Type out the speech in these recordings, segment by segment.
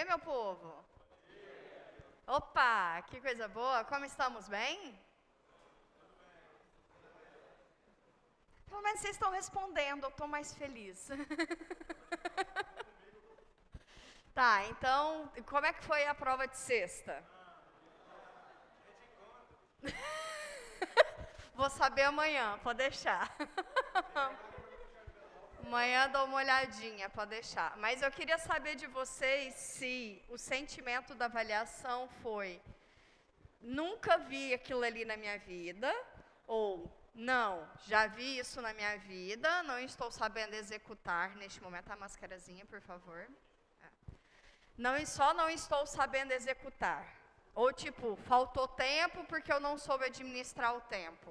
dia, meu povo. Opa, que coisa boa. Como estamos, bem? Pelo menos vocês estão respondendo, eu estou mais feliz. Tá, então, como é que foi a prova de sexta? Vou saber amanhã, pode deixar. Amanhã dou uma olhadinha, pode deixar. Mas eu queria saber de vocês se o sentimento da avaliação foi: nunca vi aquilo ali na minha vida, ou não, já vi isso na minha vida, não estou sabendo executar neste momento. A mascarazinha, por favor. Só não estou sabendo executar. Ou tipo, faltou tempo porque eu não soube administrar o tempo.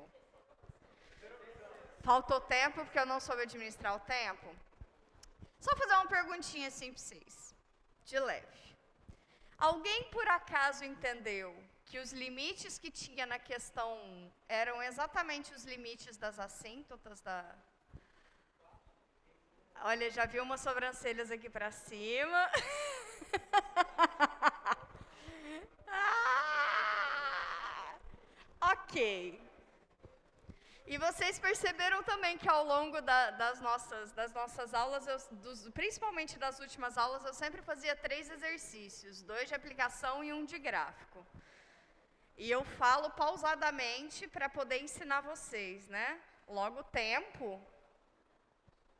Faltou tempo porque eu não soube administrar o tempo? Só fazer uma perguntinha assim para vocês, de leve. Alguém por acaso entendeu que os limites que tinha na questão 1 eram exatamente os limites das assíntotas da... Olha, já vi umas sobrancelhas aqui para cima. Ok. E vocês perceberam também que ao longo das nossas aulas, principalmente das últimas aulas, eu sempre fazia 3 exercícios, 2 de aplicação e 1 de gráfico. E eu falo pausadamente para poder ensinar vocês, né? Logo, tempo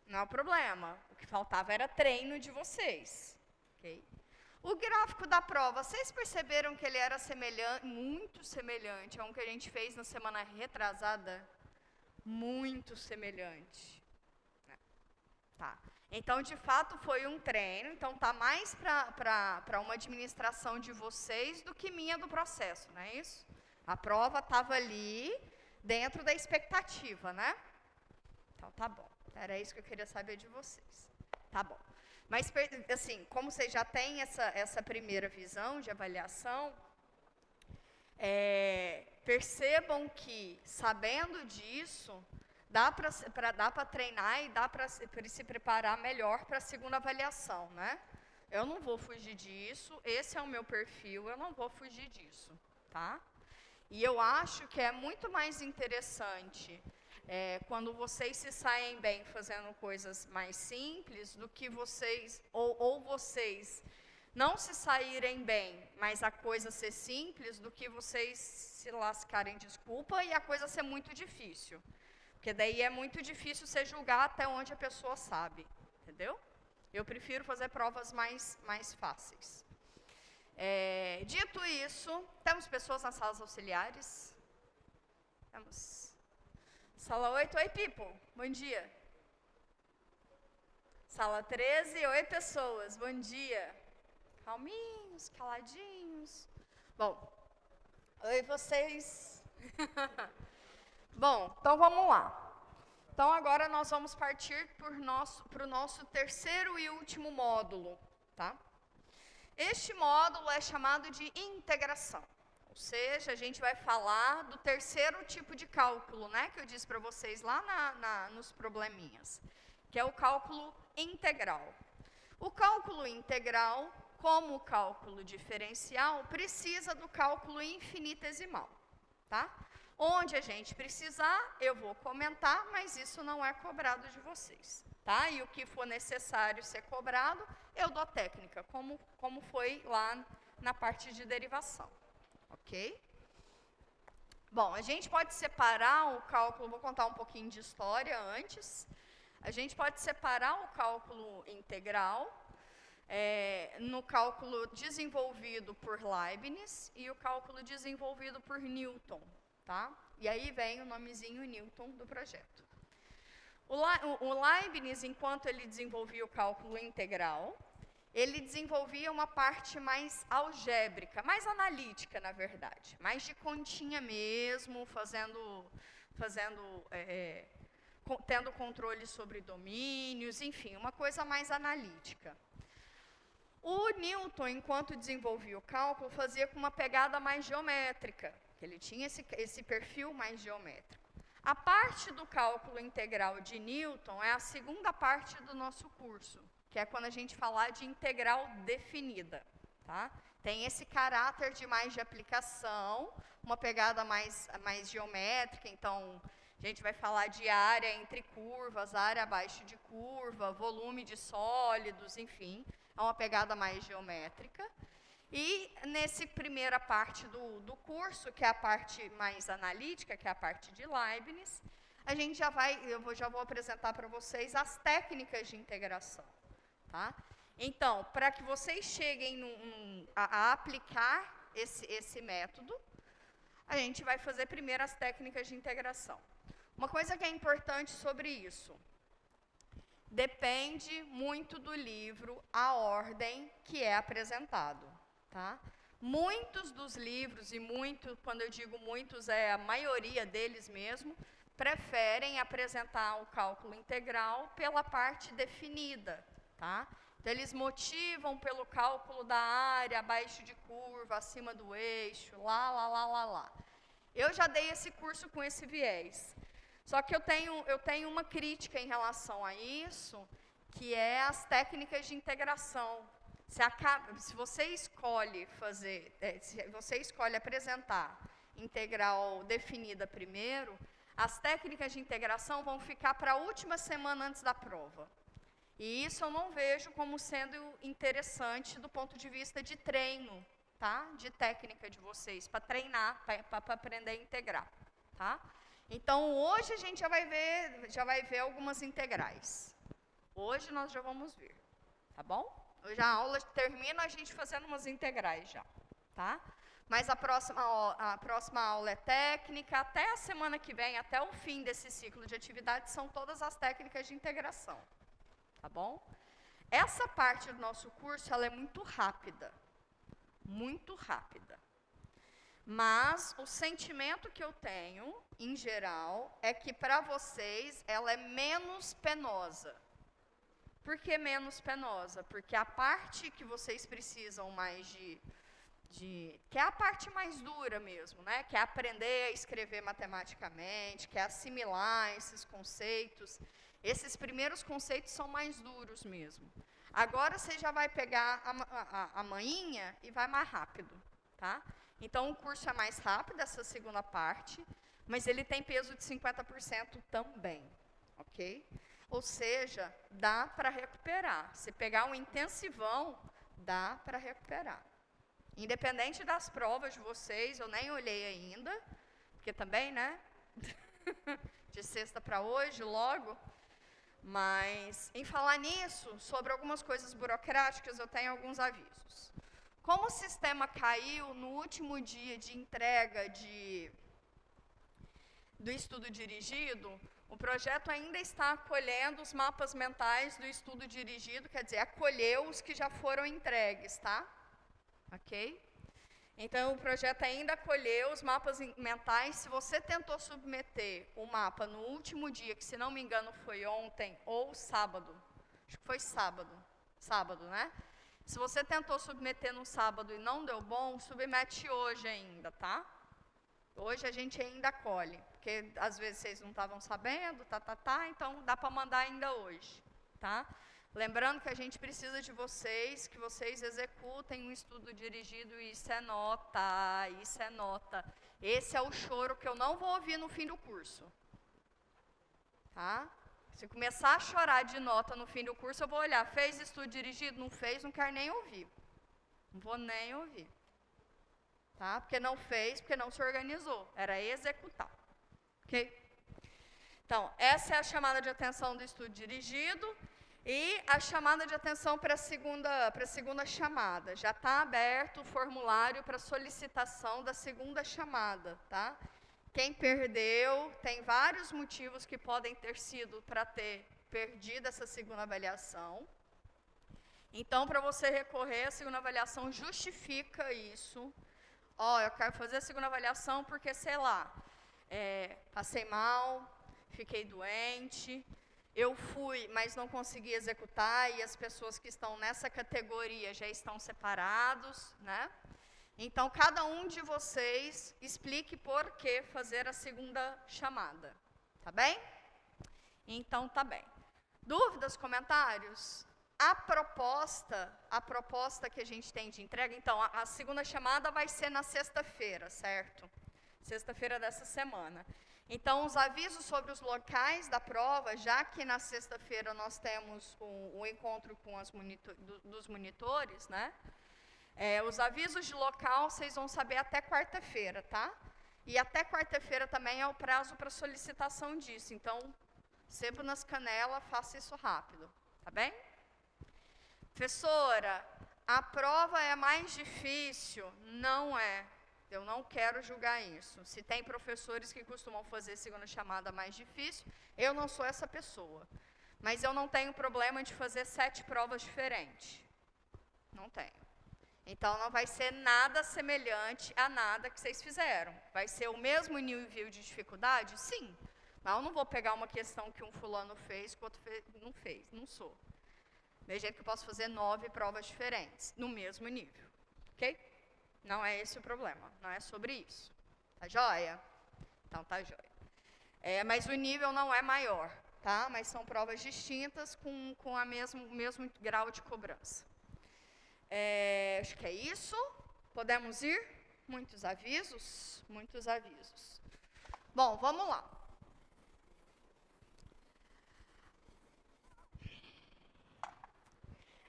não é o problema. O que faltava era treino de vocês. Okay? O gráfico da prova, vocês perceberam que ele era muito semelhante a um que a gente fez na semana retrasada? Muito semelhante. Tá. Então, de fato, foi um treino. Então, tá mais para uma administração de vocês do que minha do processo, não é isso? A prova estava ali dentro da expectativa, né? Então, tá bom. Era isso que eu queria saber de vocês. Tá bom. Mas, assim, como vocês já têm essa primeira visão de avaliação, percebam que, sabendo disso, dá para treinar e dá para se preparar melhor para a segunda avaliação, né? Eu não vou fugir disso, esse é o meu perfil, eu não vou fugir disso, tá? E eu acho que é muito mais interessante quando vocês se saem bem fazendo coisas mais simples do que vocês, ou vocês não se saírem bem, mas a coisa ser simples, do que vocês se lascarem, desculpa, e a coisa ser muito difícil. Porque daí é muito difícil você julgar até onde a pessoa sabe, entendeu? Eu prefiro fazer provas mais fáceis. Dito isso, temos pessoas nas salas auxiliares? Temos. Sala 8, oi, people, bom dia. Sala 13, oi, pessoas, bom dia. Calminhos, caladinhos. Bom, oi, vocês. Bom, então vamos lá. Então agora nós vamos partir para o nosso terceiro e último módulo, tá? Este módulo é chamado de integração. Ou seja, a gente vai falar do terceiro tipo de cálculo, né? Que eu disse para vocês lá nos probleminhas. Que é o cálculo integral. O cálculo integral, como o cálculo diferencial, precisa do cálculo infinitesimal, tá? Onde a gente precisar, eu vou comentar, mas isso não é cobrado de vocês, tá? E o que for necessário ser cobrado, eu dou técnica, como foi lá na parte de derivação, ok? Bom, a gente pode separar o cálculo, vou contar um pouquinho de história antes. A gente pode separar o cálculo integral no cálculo desenvolvido por Leibniz e o cálculo desenvolvido por Newton, tá? E aí vem o nomezinho Newton do projeto. O Leibniz, enquanto ele desenvolvia o cálculo integral, ele desenvolvia uma parte mais algébrica, mais analítica, na verdade, mais de continha mesmo, tendo controle sobre domínios, enfim, uma coisa mais analítica. O Newton, enquanto desenvolvia o cálculo, fazia com uma pegada mais geométrica, que ele tinha esse perfil mais geométrico. A parte do cálculo integral de Newton é a segunda parte do nosso curso, que é quando a gente falar de integral definida, tá? Tem esse caráter de mais de aplicação, uma pegada mais geométrica, então a gente vai falar de área entre curvas, área abaixo de curva, volume de sólidos, enfim, é uma pegada mais geométrica. E nessa primeira parte do curso, que é a parte mais analítica, que é a parte de Leibniz, a gente já vou apresentar para vocês as técnicas de integração, tá? Então, para que vocês cheguem a aplicar esse método, a gente vai fazer primeiro as técnicas de integração. Uma coisa que é importante sobre isso, depende muito do livro a ordem que é apresentado, tá? Muitos dos livros, e quando eu digo muitos, é a maioria deles mesmo, preferem apresentar o cálculo integral pela parte definida, tá? Então, eles motivam pelo cálculo da área, abaixo de curva, acima do eixo, lá. Eu já dei esse curso com esse viés. Só que eu tenho uma crítica em relação a isso, que é as técnicas de integração. Se você escolhe apresentar integral definida primeiro, as técnicas de integração vão ficar para a última semana antes da prova. E isso eu não vejo como sendo interessante do ponto de vista de treino, tá? De técnica de vocês, para treinar, para aprender a integrar, tá? Então, hoje a gente já vai ver algumas integrais. Hoje nós já vamos ver, tá bom? Hoje a aula termina a gente fazendo umas integrais já, tá? Mas a próxima aula é técnica, até a semana que vem, até o fim desse ciclo de atividades, são todas as técnicas de integração. Tá bom? Essa parte do nosso curso, ela é muito rápida. Muito rápida. Mas o sentimento que eu tenho, em geral, é que para vocês ela é menos penosa. Por que menos penosa? Porque a parte que vocês precisam mais que é a parte mais dura mesmo, né? Que é aprender a escrever matematicamente, que é assimilar esses conceitos. Esses primeiros conceitos são mais duros mesmo. Agora você já vai pegar a manhinha e vai mais rápido, tá? Então o curso é mais rápido, essa segunda parte, mas ele tem peso de 50% também, ok? Ou seja, dá para recuperar. Se pegar um intensivão, dá para recuperar. Independente das provas de vocês, eu nem olhei ainda, porque também, né? De sexta para hoje, logo. Mas, em falar nisso, sobre algumas coisas burocráticas, eu tenho alguns avisos. Como o sistema caiu no último dia de entrega do estudo dirigido, o projeto ainda está acolhendo os mapas mentais do estudo dirigido, quer dizer, acolheu os que já foram entregues, tá? Ok? Então, o projeto ainda acolheu os mapas mentais. Se você tentou submeter o mapa no último dia, que se não me engano foi ontem ou sábado, acho que foi sábado, né? Se você tentou submeter no sábado e não deu bom, submete hoje ainda, tá? Hoje a gente ainda acolhe, porque às vezes vocês não estavam sabendo, então dá para mandar ainda hoje, tá? Lembrando que a gente precisa de vocês, que vocês executem um estudo dirigido, isso é nota. Esse é o choro que eu não vou ouvir no fim do curso. Tá? Se começar a chorar de nota no fim do curso, eu vou olhar, fez estudo dirigido? Não fez, não quero nem ouvir. Não vou nem ouvir. Tá? Porque não fez, porque não se organizou. Era executar. Ok? Então, essa é a chamada de atenção do estudo dirigido. E a chamada de atenção para a segunda chamada. Já está aberto o formulário para solicitação da segunda chamada, tá? Quem perdeu, tem vários motivos que podem ter sido para ter perdido essa segunda avaliação. Então, para você recorrer à segunda avaliação, justifica isso. Eu quero fazer a segunda avaliação porque, sei lá, passei mal, fiquei doente... Eu fui, mas não consegui executar, e as pessoas que estão nessa categoria já estão separados, né? Então, cada um de vocês explique por que fazer a segunda chamada, tá bem? Então, tá bem. Dúvidas, comentários? a proposta que a gente tem de entrega, então, a segunda chamada vai ser na sexta-feira, certo? Sexta-feira dessa semana. Então, os avisos sobre os locais da prova, já que na sexta-feira nós temos o encontro com dos monitores, né? Os avisos de local vocês vão saber até quarta-feira, tá? E até quarta-feira também é o prazo para solicitação disso. Então, sebo nas canelas, faça isso rápido, tá bem? Professora, a prova é mais difícil? Não é. Eu não quero julgar isso. Se tem professores que costumam fazer segunda chamada mais difícil, eu não sou essa pessoa. Mas eu não tenho problema de fazer 7 provas diferentes. Não tenho. Então, não vai ser nada semelhante a nada que vocês fizeram. Vai ser o mesmo nível de dificuldade? Sim. Mas eu não vou pegar uma questão que um fulano fez que o outro não fez. Não sou. Do jeito que eu posso fazer 9 provas diferentes, no mesmo nível. Ok? Não é esse o problema. Não é sobre isso. Tá joia? Então, tá joia. Mas o nível não é maior, tá? Mas são provas distintas com o mesmo grau de cobrança. Acho que é isso. Podemos ir? Muitos avisos? Muitos avisos. Bom, vamos lá.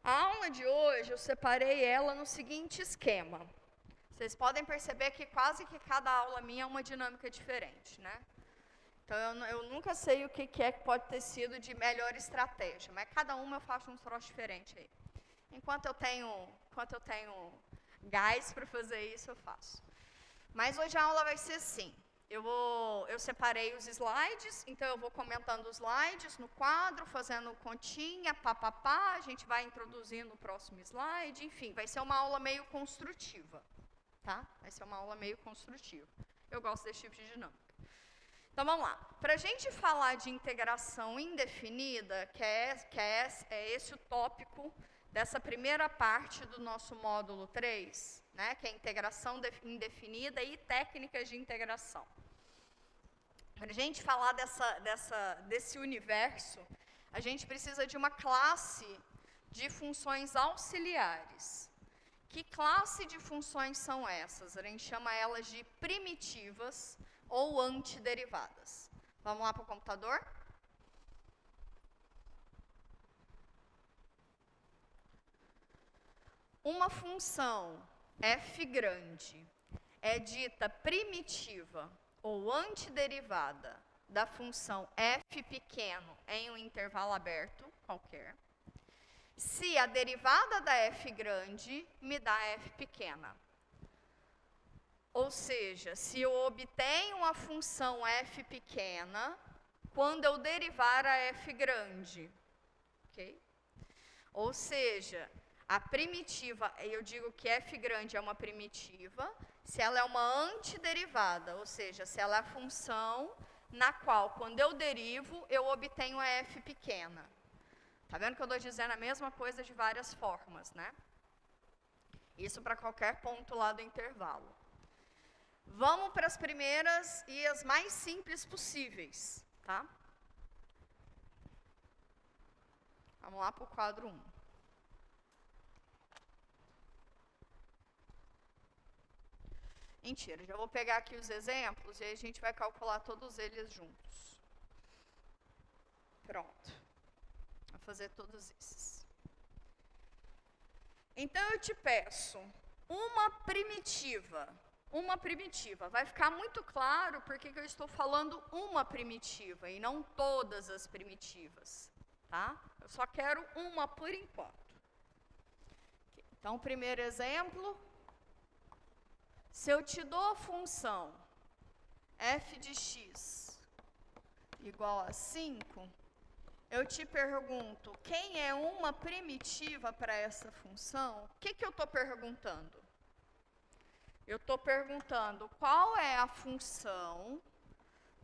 A aula de hoje, eu separei ela no seguinte esquema. Vocês podem perceber que quase que cada aula minha é uma dinâmica diferente, né? Então, eu nunca sei o que é que pode ter sido de melhor estratégia, mas cada uma eu faço um troço diferente aí. Enquanto eu tenho gás para fazer isso, eu faço. Mas hoje a aula vai ser assim. Eu separei os slides, então eu vou comentando os slides no quadro, fazendo continha, papapá, a gente vai introduzindo o próximo slide, enfim, vai ser uma aula meio construtiva, tá? Vai ser uma aula meio construtiva. Eu gosto desse tipo de dinâmica. Então, vamos lá. Para a gente falar de integração indefinida, que é esse o tópico dessa primeira parte do nosso módulo 3, né, que é integração indefinida e técnicas de integração. Para a gente falar desse universo, a gente precisa de uma classe de funções auxiliares. Que classe de funções são essas? A gente chama elas de primitivas ou antiderivadas. Vamos lá para o computador? Uma função f grande é dita primitiva ou antiderivada da função f pequeno em um intervalo aberto qualquer, se a derivada da f grande me dá f pequena. Ou seja, se eu obtenho a função f pequena quando eu derivar a f grande. Ok? Ou seja, a primitiva, eu digo que f grande é uma primitiva, se ela é uma antiderivada, ou seja, se ela é a função na qual, quando eu derivo, eu obtenho a f pequena. Tá vendo que eu estou dizendo a mesma coisa de várias formas, né? Isso para qualquer ponto lá do intervalo. Vamos para as primeiras e as mais simples possíveis, tá? Vamos lá para o quadro 1. Mentira, já vou pegar aqui os exemplos e aí a gente vai calcular todos eles juntos. Pronto. Vou fazer todos esses. Então, eu te peço uma primitiva. Uma primitiva. Vai ficar muito claro porque eu estou falando uma primitiva e não todas as primitivas. Tá? Eu só quero uma por enquanto. Então, o primeiro exemplo. Se eu te dou a função f de x igual a 5, eu te pergunto, quem é uma primitiva para essa função? O que eu estou perguntando? Eu estou perguntando qual é a função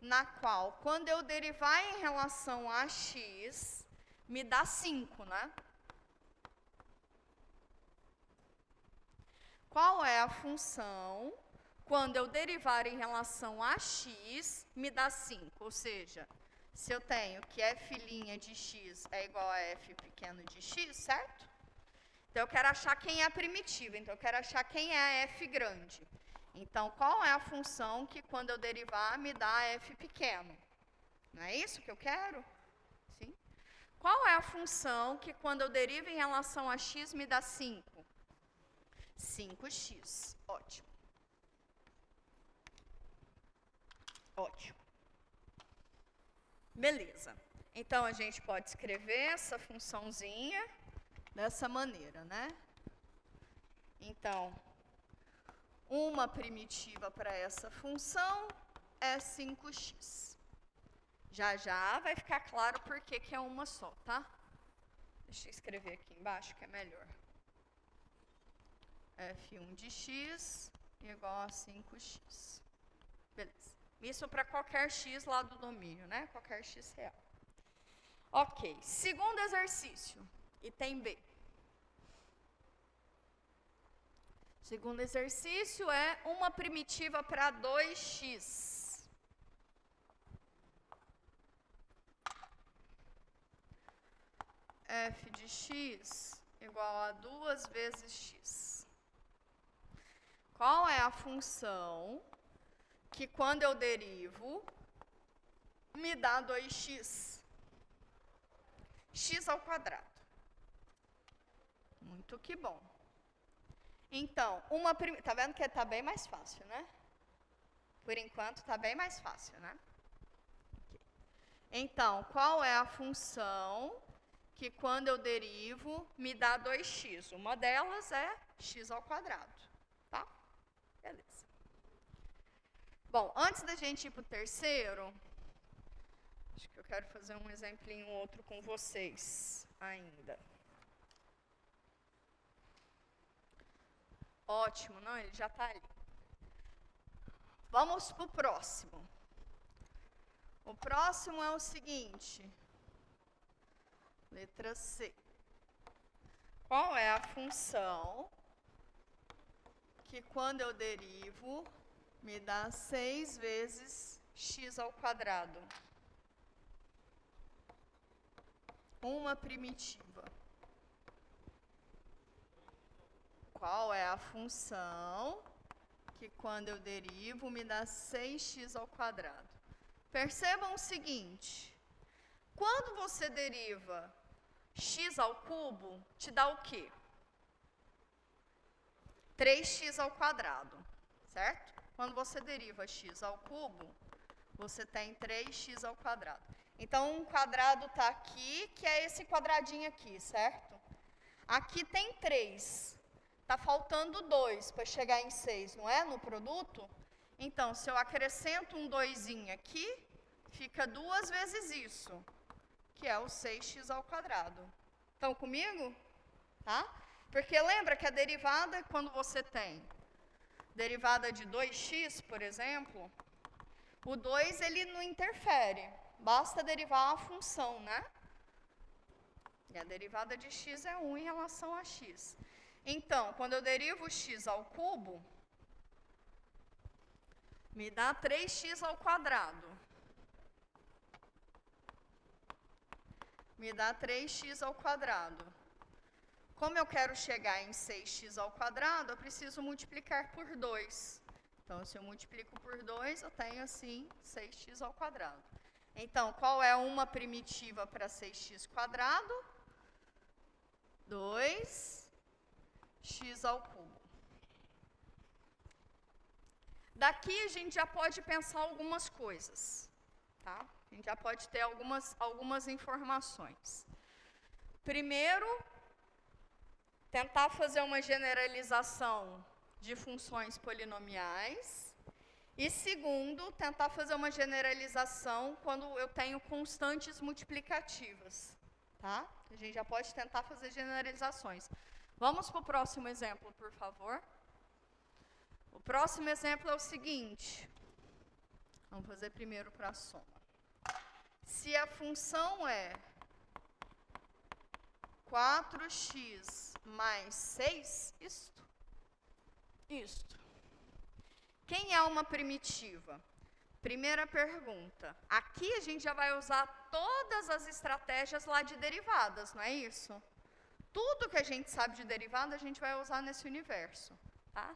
na qual, quando eu derivar em relação a x, me dá 5, né? Qual é a função, quando eu derivar em relação a x, me dá 5? Ou seja, Se eu tenho que f' de x é igual a f pequeno de x, certo? Então, eu quero achar quem é a primitiva. Então, eu quero achar quem é a f grande. Então, qual é a função que, quando eu derivar, me dá f pequeno? Não é isso que eu quero? Sim. Qual é a função que, quando eu derivo em relação a x, me dá 5? 5x. Ótimo. Ótimo. Beleza. Então, a gente pode escrever essa funçãozinha dessa maneira, né? Então, uma primitiva para essa função é 5x. Já vai ficar claro por que é uma só, tá? Deixa eu escrever aqui embaixo que é melhor. f1 de x igual a 5x. Beleza. Isso para qualquer x lá do domínio, né? Qualquer x real. Ok. Segundo exercício, item B. Segundo exercício é uma primitiva para 2x. F de x igual a 2 vezes x. Qual é a função que, quando eu derivo, me dá 2x? X ao quadrado. Muito que bom. Então, tá vendo que está bem mais fácil, né? Por enquanto, está bem mais fácil, né? Okay. Então, qual é a função que, quando eu derivo, me dá 2x? Uma delas é x ao quadrado, tá? Beleza. Bom, antes da gente ir para o terceiro, acho que eu quero fazer um exemplinho outro com vocês ainda. Ótimo, não, ele já está ali. Vamos para o próximo. O próximo é o seguinte. Letra C. Qual é a função que, quando eu derivo, me dá 6 vezes x ao quadrado? Uma primitiva. Qual é a função que, quando eu derivo, me dá 6x ao quadrado? Percebam o seguinte. Quando você deriva x ao cubo, te dá o quê? 3x ao quadrado, certo? Quando você deriva x ao cubo, você tem 3x ao quadrado. Então, um quadrado está aqui, que é esse quadradinho aqui, certo? Aqui tem 3. Está faltando 2 para chegar em 6, não é? No produto. Então, se eu acrescento um 2 aqui, fica 2 vezes isso, que é o 6x ao quadrado. Estão comigo? Tá? Porque lembra que a derivada, quando você tem derivada de 2x, por exemplo, o 2 ele não interfere. Basta derivar a função, né? E a derivada de x é 1 em relação a x. Então, quando eu derivo x ao cubo, me dá 3x ao quadrado. Me dá 3x ao quadrado. Como eu quero chegar em 6x ao quadrado, eu preciso multiplicar por 2. Então, se eu multiplico por 2, eu tenho, assim, 6x ao quadrado. Então, qual é uma primitiva para 6x quadrado? 2x ao cubo. Daqui, a gente já pode pensar algumas coisas, tá? A gente já pode ter algumas informações. Primeiro, tentar fazer uma generalização de funções polinomiais. E segundo, tentar fazer uma generalização quando eu tenho constantes multiplicativas, tá? A gente já pode tentar fazer generalizações. Vamos para o próximo exemplo, por favor. O próximo exemplo é o seguinte. Vamos fazer primeiro para a soma. Se a função é 4x mais 6, isto. Quem é uma primitiva? Primeira pergunta. Aqui a gente já vai usar todas as estratégias lá de derivadas, não é isso? Tudo que a gente sabe de derivada, a gente vai usar nesse universo, tá?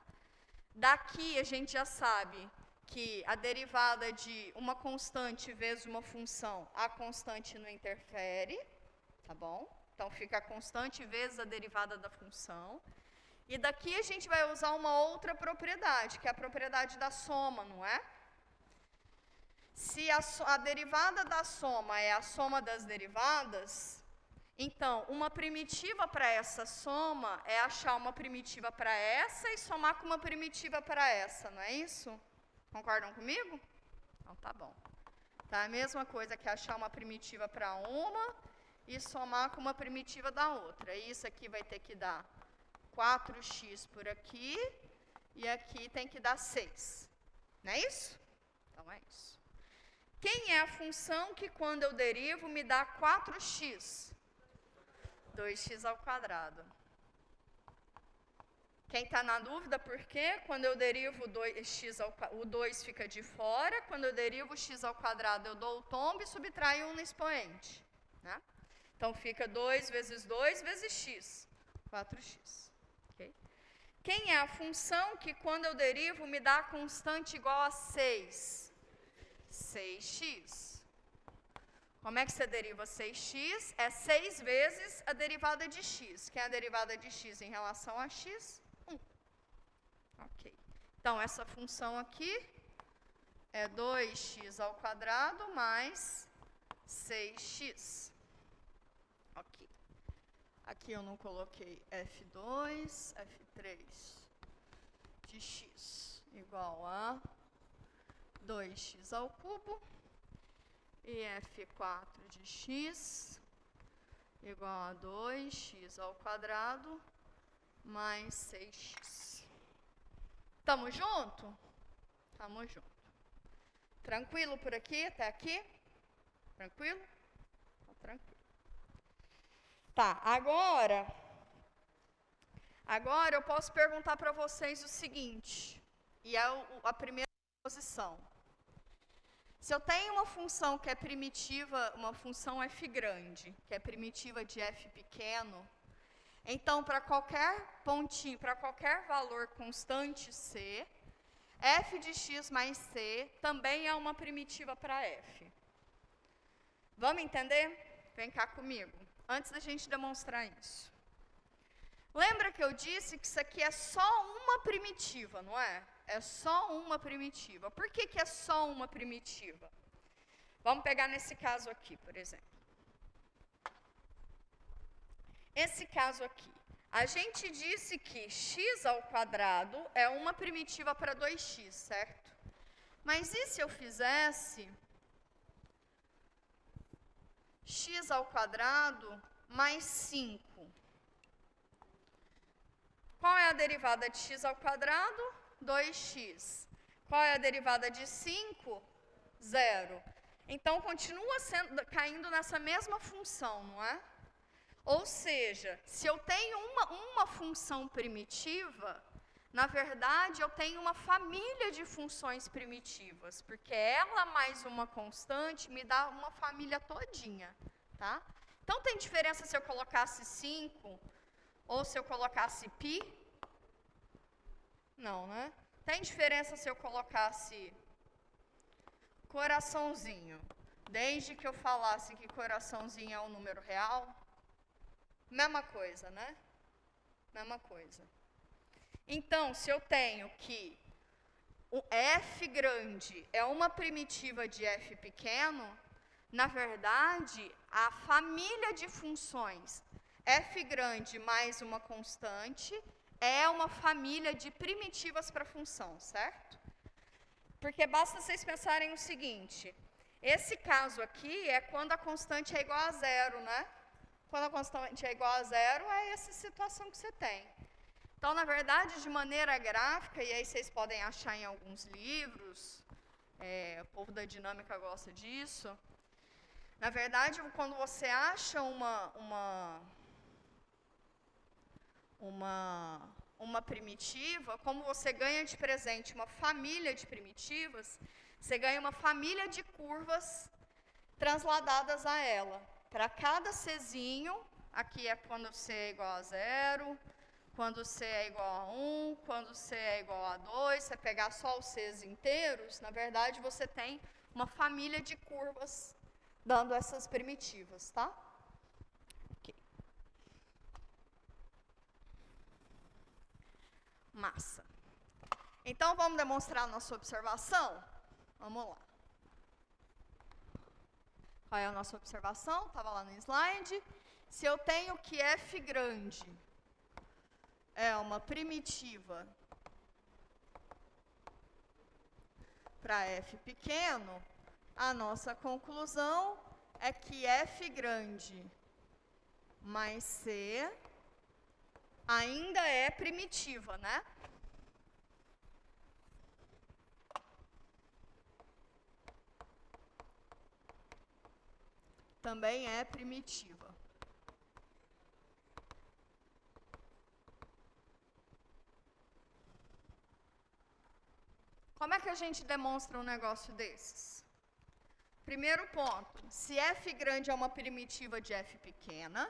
Daqui a gente já sabe que a derivada de uma constante vezes uma função, a constante não interfere, tá bom? Então fica a constante vezes a derivada da função. E daqui a gente vai usar uma outra propriedade, que é a propriedade da soma, não é? Se a derivada da soma é a soma das derivadas, então uma primitiva para essa soma é achar uma primitiva para essa e somar com uma primitiva para essa, não é isso? Concordam comigo? Então tá bom. Tá, a mesma coisa que achar uma primitiva para uma e somar com uma primitiva da outra. Isso aqui vai ter que dar 4x por aqui e aqui tem que dar 6. Não é isso? Então é isso. Quem é a função que quando eu derivo me dá 4x? 2x ao quadrado. Quem está na dúvida por quê? Quando eu derivo o 2 fica de fora, quando eu derivo x ao quadrado eu dou o tombo e subtraio 1 no expoente. Né? Então fica 2 vezes 2 vezes x, 4x. Okay? Quem é a função que quando eu derivo me dá a constante igual a 6? 6x. Como é que você deriva 6x? É 6 vezes a derivada de x. Quem é a derivada de x em relação a x? 1. Ok. Então, essa função aqui é 2x ao quadrado mais 6x. Ok. Aqui eu não coloquei f2, f3 de x igual a 2x ao cubo e f4 de x igual a 2x ao quadrado mais 6x. Tamo junto? Tamo junto. Tranquilo por aqui, até aqui? Tranquilo? Tá tranquilo. Tá, agora eu posso perguntar para vocês o seguinte, e é a primeira posição. Se eu tenho uma função que é primitiva, uma função f grande, que é primitiva de f pequeno, então para qualquer pontinho, para qualquer valor constante c, f de x mais c também é uma primitiva para f. Vamos entender? Vem cá comigo, antes da gente demonstrar isso. Lembra que eu disse que isso aqui é só uma primitiva, não é? É só uma primitiva. Por que é só uma primitiva? Vamos pegar nesse caso aqui, por exemplo. Esse caso aqui. A gente disse que x ao quadrado é uma primitiva para 2x, certo? Mas e se eu fizesse x ao quadrado mais 5? Qual é a derivada de x ao quadrado? 2x. Qual é a derivada de 5? 0. Então, continua caindo nessa mesma função, não é? Ou seja, se eu tenho uma função primitiva, na verdade, eu tenho uma família de funções primitivas, porque ela mais uma constante me dá uma família todinha, tá? Então, tem diferença se eu colocasse 5 ou se eu colocasse π? Não, né? Tem diferença se eu colocasse coraçãozinho, desde que eu falasse que coraçãozinho é um número real? Mesma coisa, né? Mesma coisa. Então, se eu tenho que o f grande é uma primitiva de f pequeno, na verdade, a família de funções f grande mais uma constante é uma família de primitivas para função, certo? Porque basta vocês pensarem o seguinte, esse caso aqui é quando a constante é igual a 0, né? Quando a constante é igual a 0, é essa situação que você tem. Então, na verdade, de maneira gráfica, e aí vocês podem achar em alguns livros, o povo da dinâmica gosta disso, na verdade, quando você acha uma primitiva, como você ganha de presente uma família de primitivas, Você ganha uma família de curvas transladadas a ela. Para cada Czinho, aqui é quando C é igual a 0, quando C é igual a 1, quando C é igual a 2, você pegar só os Cs inteiros, na verdade você tem uma família de curvas dando essas primitivas, tá? Ok. Massa. Então, vamos demonstrar a nossa observação? Vamos lá. Qual é a nossa observação? Estava lá no slide. Se eu tenho que f grande é uma primitiva para f pequeno, a nossa conclusão é que f grande mais c ainda é primitiva, né? Também é primitiva. Como é que a gente demonstra um negócio desses? Primeiro ponto, se f grande é uma primitiva de f pequena,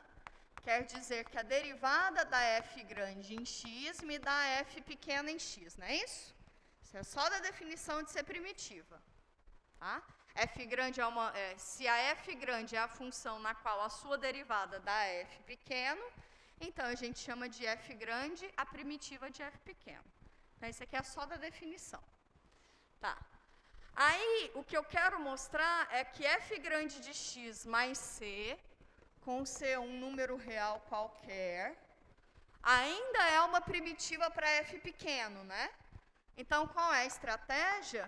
quer dizer que a derivada da f grande em x me dá f pequena em x, não é isso? Isso é só da definição de ser primitiva. Tá? F grande se a f grande é a função na qual a sua derivada dá f pequeno, então a gente chama de f grande a primitiva de f pequeno. Então, isso aqui é só da definição. Tá. Aí, o que eu quero mostrar é que f grande de x mais c, com c um número real qualquer, ainda é uma primitiva para f pequeno, né? Então, qual é a estratégia?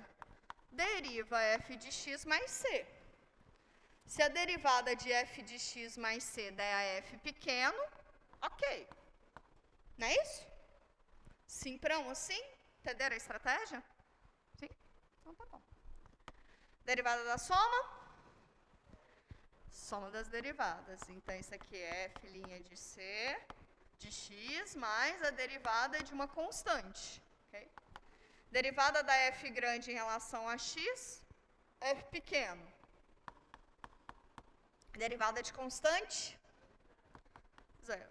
Deriva f de x mais c. Se a derivada de f de x mais c der a f pequeno, ok. Não é isso? Sim para um assim? Entenderam a estratégia? Sim? Então tá bom. Derivada da soma? Soma das derivadas. Então, isso aqui é f' de c de x mais a derivada de uma constante. Okay? Derivada da f grande em relação a x, f pequeno. Derivada de constante, 0.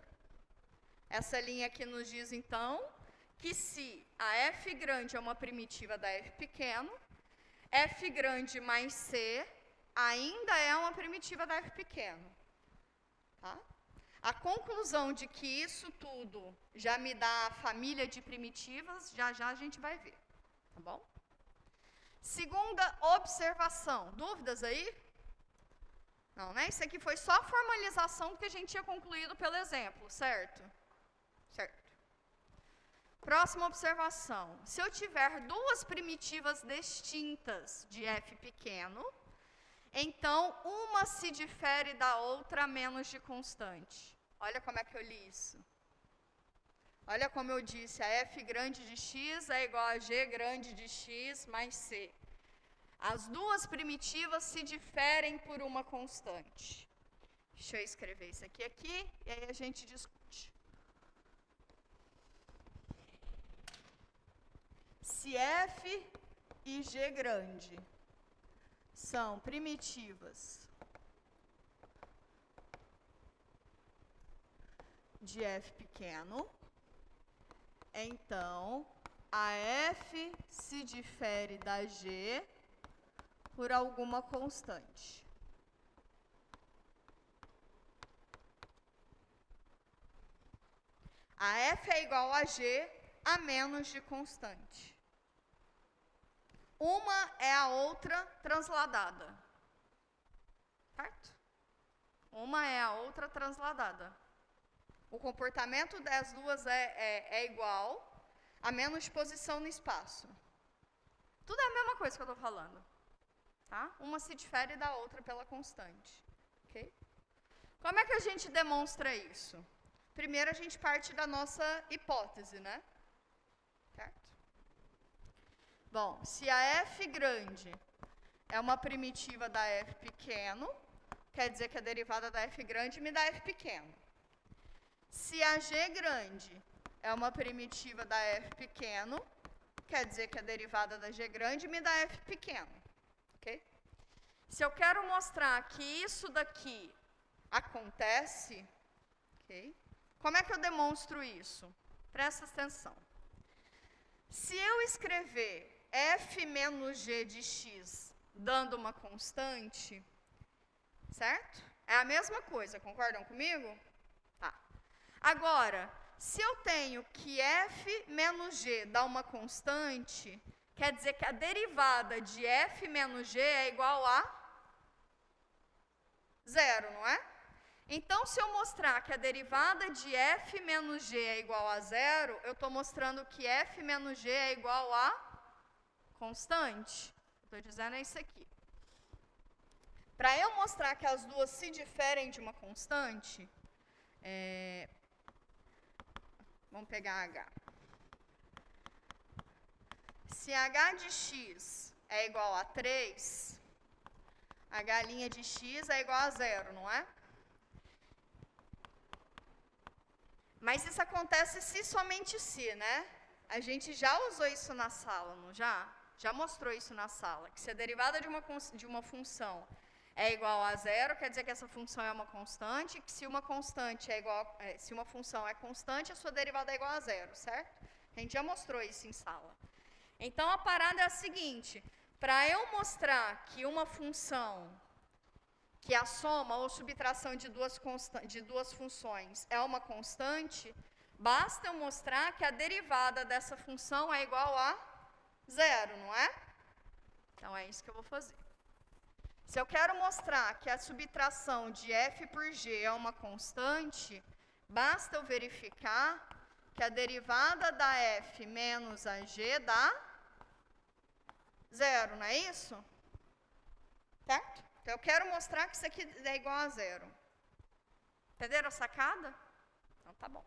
Essa linha aqui nos diz, então, que se a f grande é uma primitiva da f pequeno, f grande mais c ainda é uma primitiva da f pequeno. Tá? A conclusão de que isso tudo já me dá a família de primitivas, já a gente vai ver. Tá bom? Segunda observação. Dúvidas aí? Não, né? Isso aqui foi só a formalização do que a gente tinha concluído pelo exemplo, certo? Certo. Próxima observação. Se eu tiver duas primitivas distintas de f pequeno, então uma se difere da outra menos de constante. Olha como é que eu li isso. Olha como eu disse, a f grande de x é igual a g grande de x mais c. As duas primitivas se diferem por uma constante. Deixa eu escrever isso aqui, e aí a gente discute. Se f e g grande são primitivas de f pequeno, então a f se difere da g por alguma constante. A f é igual a g a menos de constante. Uma é a outra transladada. Certo? Uma é a outra transladada. O comportamento das duas é igual a menos posição no espaço. Tudo é a mesma coisa que eu estou falando. Tá? Uma se difere da outra pela constante. Okay? Como é que a gente demonstra isso? Primeiro, a gente parte da nossa hipótese, né? Certo? Bom, se a f grande é uma primitiva da f pequeno, quer dizer que a derivada da f grande me dá f pequeno. Se a g grande é uma primitiva da f pequeno, quer dizer que a derivada da g grande me dá f pequeno. Okay? Se eu quero mostrar que isso daqui acontece, okay? Como é que eu demonstro isso? Presta atenção. Se eu escrever f menos g de x dando uma constante, certo? É a mesma coisa, concordam comigo? Tá. Agora, se eu tenho que f menos g dá uma constante, quer dizer que a derivada de f menos g é igual a zero, não é? Então, se eu mostrar que a derivada de f menos g é igual a zero, eu estou mostrando que f menos g é igual a constante. Estou dizendo é isso aqui. Para eu mostrar que as duas se diferem de uma constante, vamos pegar h. Se h de x é igual a 3, h' de x é igual a zero, não é? Mas isso acontece se somente se, né? A gente já usou isso na sala, não já? Já mostrou isso na sala, que se a derivada de uma função é igual a zero, quer dizer que essa função é uma constante, que se uma constante é igual, se uma função é constante, a sua derivada é igual a zero, certo? A gente já mostrou isso em sala. Então, a parada é a seguinte, para eu mostrar que uma função, que a soma ou subtração de duas funções é uma constante, basta eu mostrar que a derivada dessa função é igual a zero, não é? Então, é isso que eu vou fazer. Se eu quero mostrar que a subtração de f por g é uma constante, basta eu verificar que a derivada da f menos a g dá zero, não é isso? Certo? Então, eu quero mostrar que isso aqui é igual a zero. Entenderam a sacada? Então, tá bom.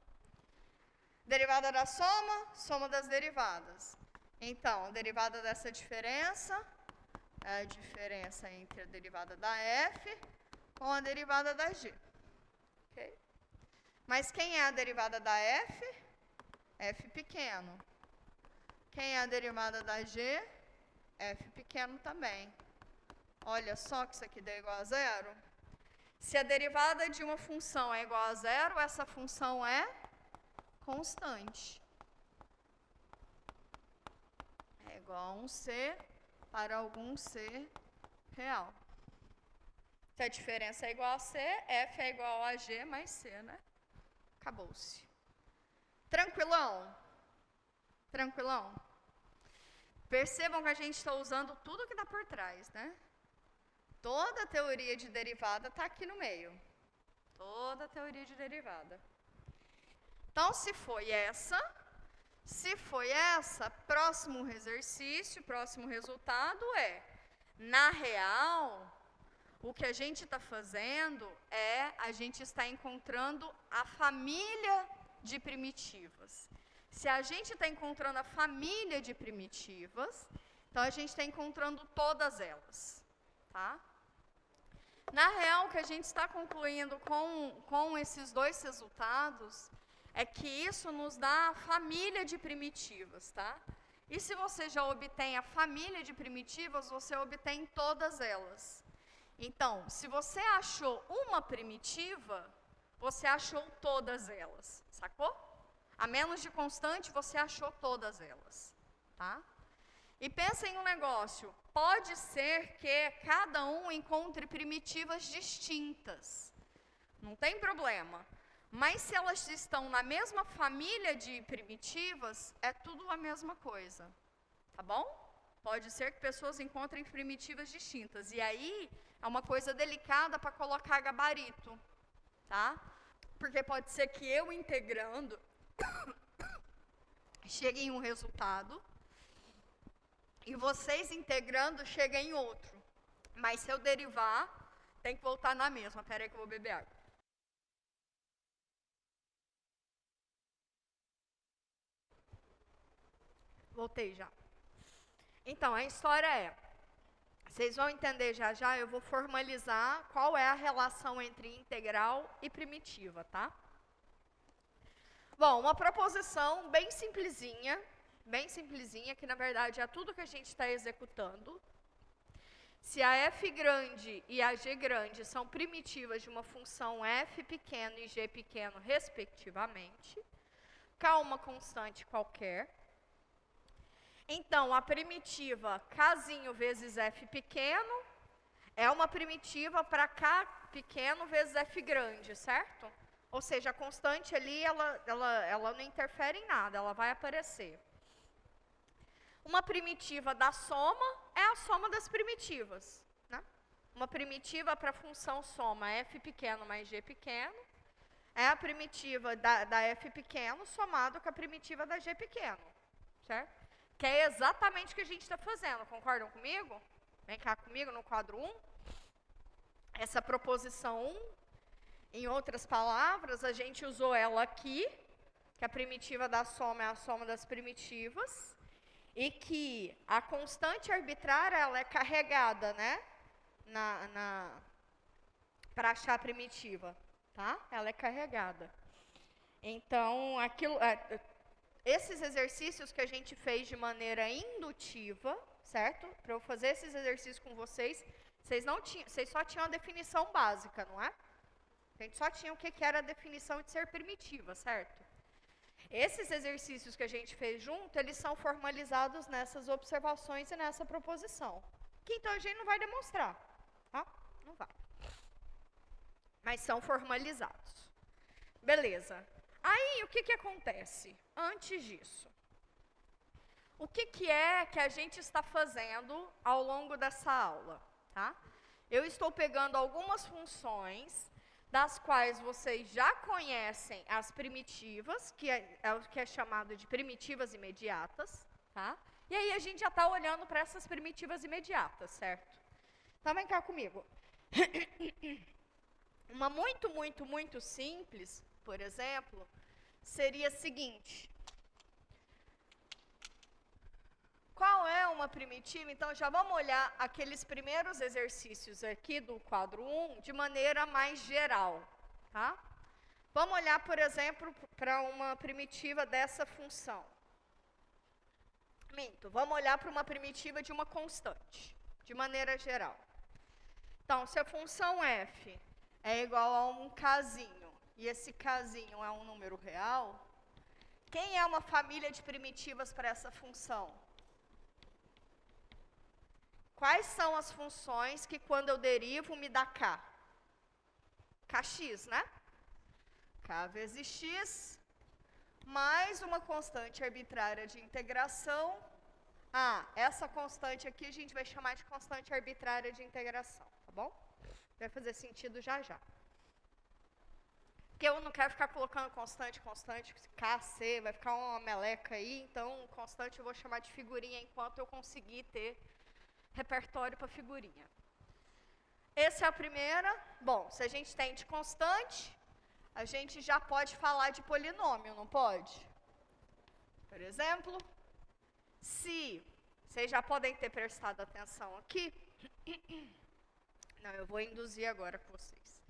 Derivada da soma, soma das derivadas. Então, a derivada dessa diferença é a diferença entre a derivada da f com a derivada da g. Okay? Mas quem é a derivada da f? F pequeno. Quem é a derivada da g? F pequeno também. Olha só que isso aqui dá igual a zero. Se a derivada de uma função é igual a zero, essa função é constante. É igual a um c para algum c real. Se a diferença é igual a c, f é igual a g mais c, né? Acabou-se. Tranquilão? Tranquilão? Percebam que a gente está usando tudo que dá por trás, né? Toda a teoria de derivada está aqui no meio. Toda a teoria de derivada. Então, se foi essa, próximo exercício, próximo resultado é, na real, o que a gente está fazendo é, a gente está encontrando a família de primitivas. Se a gente está encontrando a família de primitivas, então a gente está encontrando todas elas, tá? Na real, o que a gente está concluindo com esses dois resultados é que isso nos dá a família de primitivas, tá? E se você já obtém a família de primitivas, você obtém todas elas. Então, se você achou uma primitiva, você achou todas elas, sacou? A menos de constante, você achou todas elas, tá? E pensa em um negócio, pode ser que cada um encontre primitivas distintas, não tem problema. Mas se elas estão na mesma família de primitivas, é tudo a mesma coisa, tá bom? Pode ser que pessoas encontrem primitivas distintas, e aí é uma coisa delicada para colocar gabarito, tá? Porque pode ser que eu integrando chegue em um resultado, e vocês integrando cheguem em outro. Mas se eu derivar, tem que voltar na mesma. Espera aí que eu vou beber água. Voltei já. Então, a história é, vocês vão entender já já, eu vou formalizar qual é a relação entre integral e primitiva, tá? Bom, uma proposição bem simplesinha, bem simplesinha, que na verdade é tudo que a gente está executando. Se a f grande e a g grande são primitivas de uma função f pequeno e g pequeno, respectivamente, k uma constante qualquer, então a primitiva kzinho vezes f pequeno é uma primitiva para k pequeno vezes f grande, certo? Ou seja, a constante ali, ela não interfere em nada, ela vai aparecer. Uma primitiva da soma é a soma das primitivas, né? Uma primitiva para a função soma f pequeno mais g pequeno é a primitiva da f pequeno somado com a primitiva da g pequeno, certo? Que é exatamente o que a gente está fazendo, concordam comigo? Vem cá comigo no quadro 1. Essa proposição 1, em outras palavras, a gente usou ela aqui, que a primitiva da soma é a soma das primitivas, e que a constante arbitrária ela é carregada, né, para achar a primitiva, tá? Ela é carregada. Então, esses exercícios que a gente fez de maneira indutiva, certo? Para eu fazer esses exercícios com vocês, vocês só tinham a definição básica, não é? A gente só tinha o que era a definição de ser primitiva, certo? Esses exercícios que a gente fez junto, eles são formalizados nessas observações e nessa proposição. Que então a gente não vai demonstrar, tá? Não vai. Mas são formalizados. Beleza. Aí, o que acontece antes disso? O que é que a gente está fazendo ao longo dessa aula, tá? Eu estou pegando algumas funções das quais vocês já conhecem as primitivas, que é o que é chamado de primitivas imediatas, tá? E aí a gente já está olhando para essas primitivas imediatas, certo? Então vem cá comigo. Uma muito simples, por exemplo, seria a seguinte. Qual é uma primitiva? Então, já vamos olhar aqueles primeiros exercícios aqui do quadro 1 de maneira mais geral, tá? Vamos olhar, por exemplo, para uma primitiva dessa função. Vamos olhar para uma primitiva de uma constante, de maneira geral. Então, se a função f é igual a um kzinho, e esse kzinho é um número real, quem é uma família de primitivas para essa função? Quais são as funções que, quando eu derivo, me dá k? Kx, né? K vezes x, mais uma constante arbitrária de integração. Essa constante aqui a gente vai chamar de constante arbitrária de integração, tá bom? Vai fazer sentido já. Porque eu não quero ficar colocando constante, K, C, vai ficar uma meleca aí, então constante eu vou chamar de figurinha enquanto eu conseguir ter repertório para figurinha. Essa é a primeira. Bom, se a gente tem de constante, a gente já pode falar de polinômio, não pode? Por exemplo, se vocês já podem ter prestado atenção aqui. Não, eu vou induzir agora com vocês.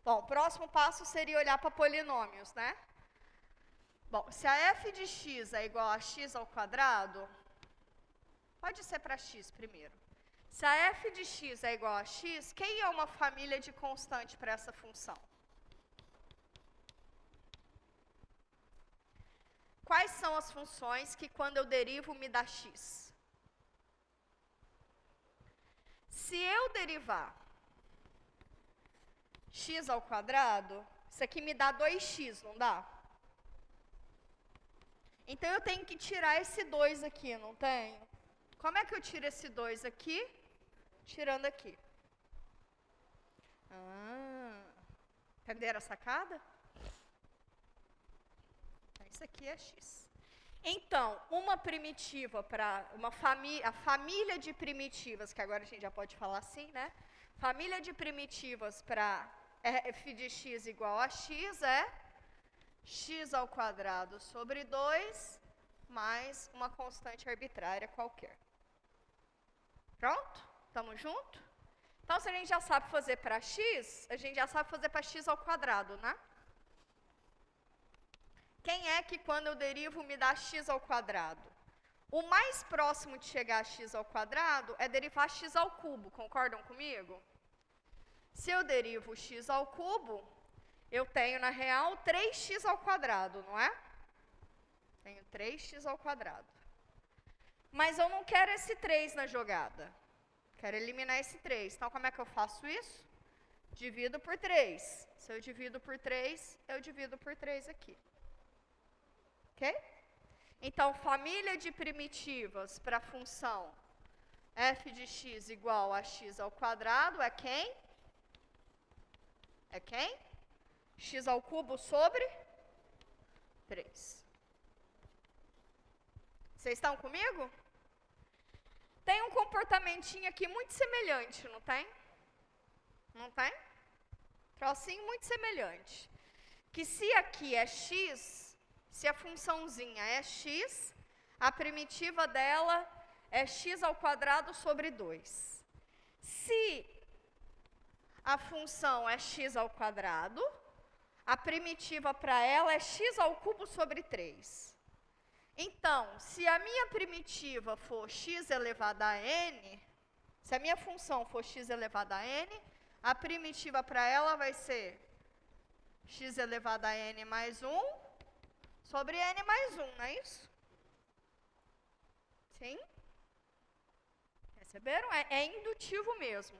Bom, o próximo passo seria olhar para polinômios, né? Bom, se a f de x é igual a x ao quadrado, pode ser para x primeiro. Se a f de x é igual a x, quem é uma família de constante para essa função? Quais são as funções que, quando eu derivo, me dá x? Se eu derivar x ao quadrado, isso aqui me dá 2x, não dá? Então, eu tenho que tirar esse 2 aqui, não tenho? Como é que eu tiro esse 2 aqui? Tirando aqui. Entenderam a sacada? Isso aqui é x. Então, uma primitiva para a família de primitivas, que agora a gente já pode falar assim, né? Família de primitivas para f de x igual a x é x ao quadrado sobre 2 mais uma constante arbitrária qualquer. Pronto? Estamos juntos? Então, se a gente já sabe fazer para x, a gente já sabe fazer para x ao quadrado, né? Quem é que, quando eu derivo, me dá x ao quadrado? O mais próximo de chegar a x ao quadrado é derivar x ao cubo, concordam comigo? Se eu derivo x ao cubo, eu tenho, na real, 3x ao quadrado, não é? Tenho 3x ao quadrado. Mas eu não quero esse 3 na jogada. Quero eliminar esse 3. Então, como é que eu faço isso? Divido por 3. Se eu divido por 3, eu divido por 3 aqui. Ok? Então, família de primitivas para a função f de x igual a x ao quadrado é quem? É quem? X ao cubo sobre 3. Vocês estão comigo? Tem um comportamentinho aqui muito semelhante, não tem? Não tem? Trocinho muito semelhante. Que se aqui é x, se a funçãozinha é x, a primitiva dela é x ao quadrado sobre 2. Se a função é x ao quadrado, a primitiva para ela é x ao cubo sobre 3. Então, se a minha primitiva for x elevado a n, se a minha função for x elevado a n, a primitiva para ela vai ser x elevado a n mais 1 sobre n mais 1, não é isso? Sim? Perceberam? É indutivo mesmo.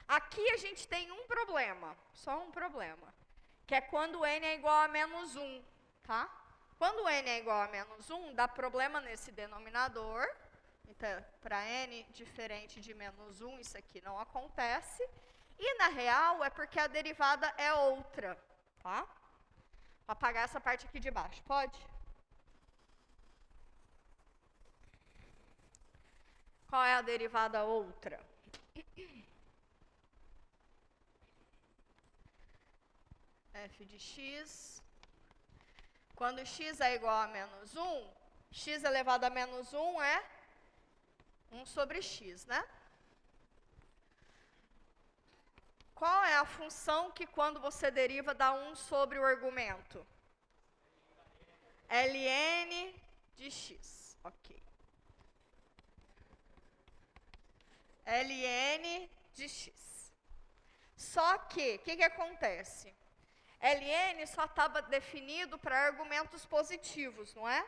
Aqui a gente tem um problema, só um problema, que é quando n é igual a menos 1, tá? Quando n é igual a menos 1, dá problema nesse denominador. Então, para n diferente de menos 1, isso aqui não acontece. E, na real, é porque a derivada é outra, tá? Vou apagar essa parte aqui de baixo, pode? Qual é a derivada outra? F de x. Quando x é igual a menos 1, x elevado a menos 1 é 1 sobre x, né? Qual é a função que quando você deriva dá 1 sobre o argumento? ln de x, ok. ln de x. Só que, o que acontece? ln só estava definido para argumentos positivos, não é?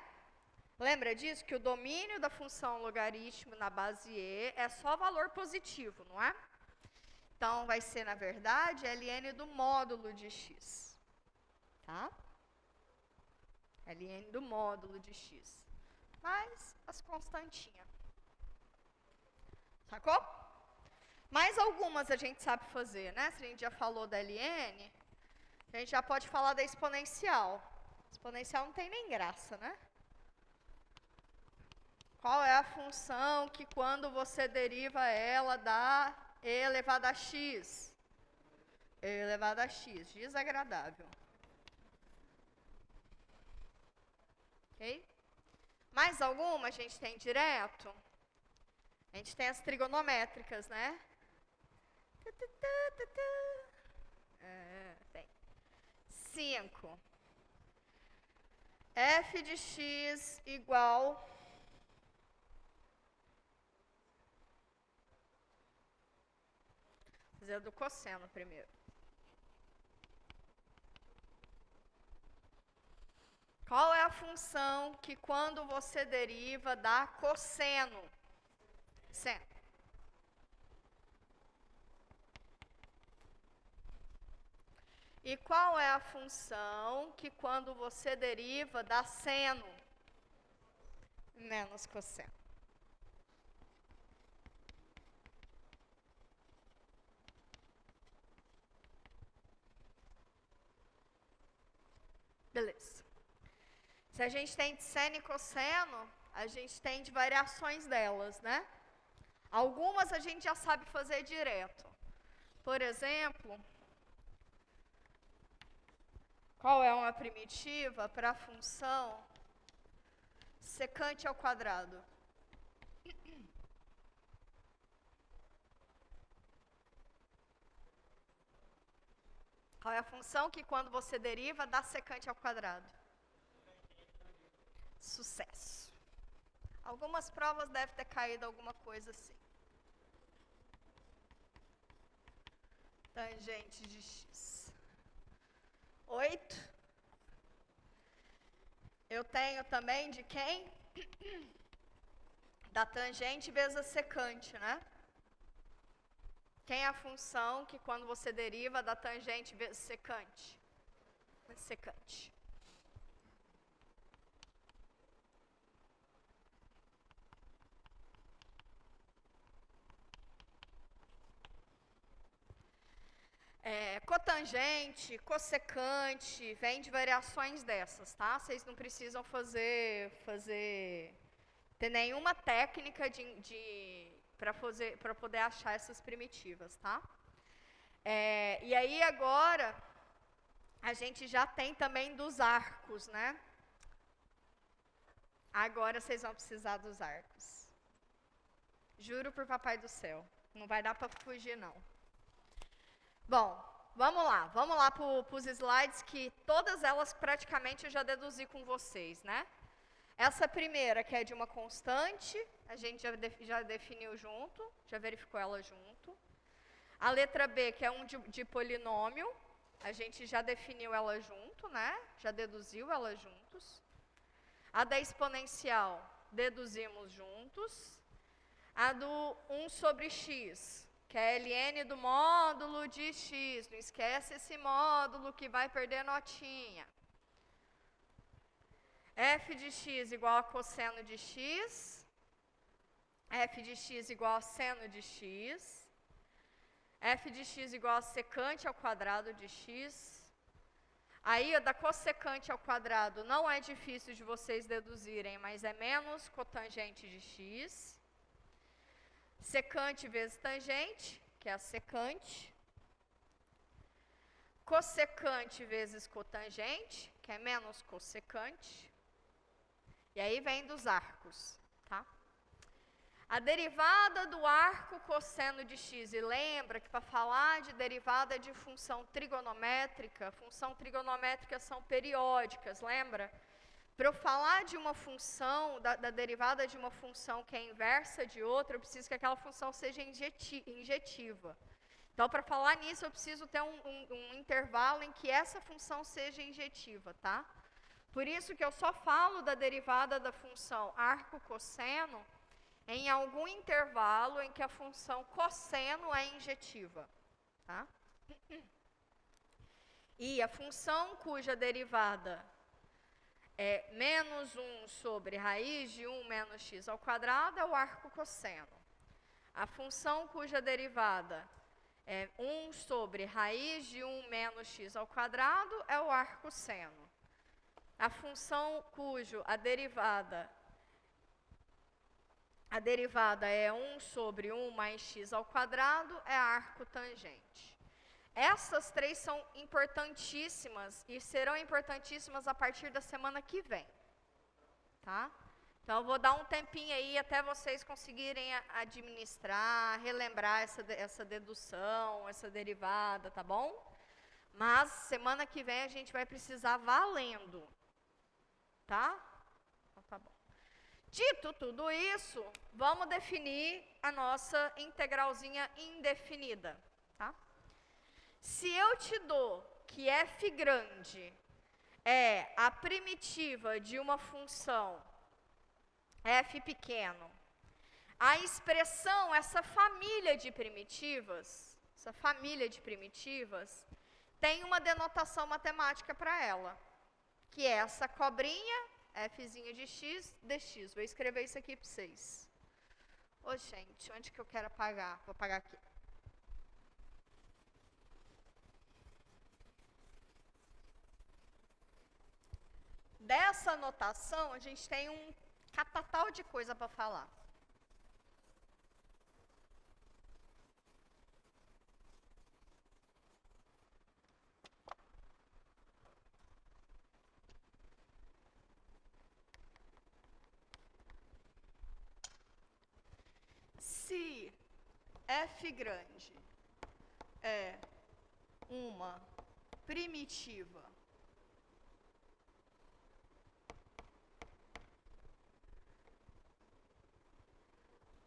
Lembra disso? Que o domínio da função logaritmo na base e é só valor positivo, não é? Então, vai ser, na verdade, ln do módulo de x. Tá? ln do módulo de x. Mais as constantinhas. Sacou? Mais algumas a gente sabe fazer, né? Se a gente já falou da ln, a gente já pode falar da exponencial. Exponencial não tem nem graça, né? Qual é a função que quando você deriva ela dá e elevado a x? E elevado a x, desagradável. Ok? Mais alguma a gente tem direto? A gente tem as trigonométricas, né? Tem. 5. F de x igual... Vou fazer do cosseno primeiro. Qual é a função que quando você deriva dá cosseno? Seno. E qual é a função que quando você deriva dá seno? Menos cosseno. Beleza. Se a gente tem de seno e cosseno, a gente tem de variações delas, né? Algumas a gente já sabe fazer direto. Por exemplo, qual é uma primitiva para a função secante ao quadrado? Qual é a função que quando você deriva dá secante ao quadrado? Sucesso. Algumas provas devem ter caído alguma coisa assim. Tangente de x. 8. Eu tenho também de quem? Da tangente vezes a secante, né? Quem é a função que quando você deriva da tangente vezes secante? Secante. Cotangente, cossecante, vem de variações dessas, tá? Vocês não precisam ter nenhuma técnica para poder achar essas primitivas, tá? E aí agora a gente já tem também dos arcos, né? Agora vocês vão precisar dos arcos. Juro por papai do céu, não vai dar para fugir não. Bom, vamos lá para os slides que todas elas praticamente eu já deduzi com vocês, né? Essa primeira, que é de uma constante, a gente já definiu junto, já verificou ela junto. A letra B, que é de polinômio, a gente já definiu ela junto, né? Já deduziu ela juntos. A da exponencial, deduzimos juntos. A do 1 sobre x, que é ln do módulo de x. Não esquece esse módulo que vai perder notinha. F de x igual a cosseno de x. F de x igual a seno de x. F de x igual a secante ao quadrado de x. Aí, da cossecante ao quadrado não é difícil de vocês deduzirem, mas é menos cotangente de x. Secante vezes tangente, que é a secante. Cossecante vezes cotangente, que é menos cossecante. E aí vem dos arcos, tá? A derivada do arco cosseno de x. E lembra que para falar de derivada de função trigonométrica são periódicas, lembra? Para eu falar de uma função, da derivada de uma função que é inversa de outra, eu preciso que aquela função seja injetiva. Então, para falar nisso, eu preciso ter um intervalo em que essa função seja injetiva, tá? Por isso que eu só falo da derivada da função arco-cosseno em algum intervalo em que a função cosseno é injetiva, tá? E a função cuja derivada é menos 1 sobre raiz de 1 menos x ao quadrado é o arco cosseno. A função cuja derivada é 1 sobre raiz de 1 menos x ao quadrado é o arco seno. A função a derivada é 1 sobre 1 mais x ao quadrado é arco tangente. Essas três são importantíssimas e serão importantíssimas a partir da semana que vem, tá? Então, eu vou dar um tempinho aí até vocês conseguirem administrar, relembrar essa dedução, essa derivada, tá bom? Mas, semana que vem, a gente vai precisar valendo, tá? Então, tá bom. Dito tudo isso, vamos definir a nossa integralzinha indefinida, tá? Se eu te dou que f grande é a primitiva de uma função f pequeno, a expressão, essa família de primitivas, tem uma denotação matemática para ela, que é essa cobrinha, fzinha de x, dx. Vou escrever isso aqui para vocês. Ô, gente, onde que eu quero apagar? Vou apagar aqui. Dessa notação, a gente tem um catatal de coisa para falar. Se f grande é uma primitiva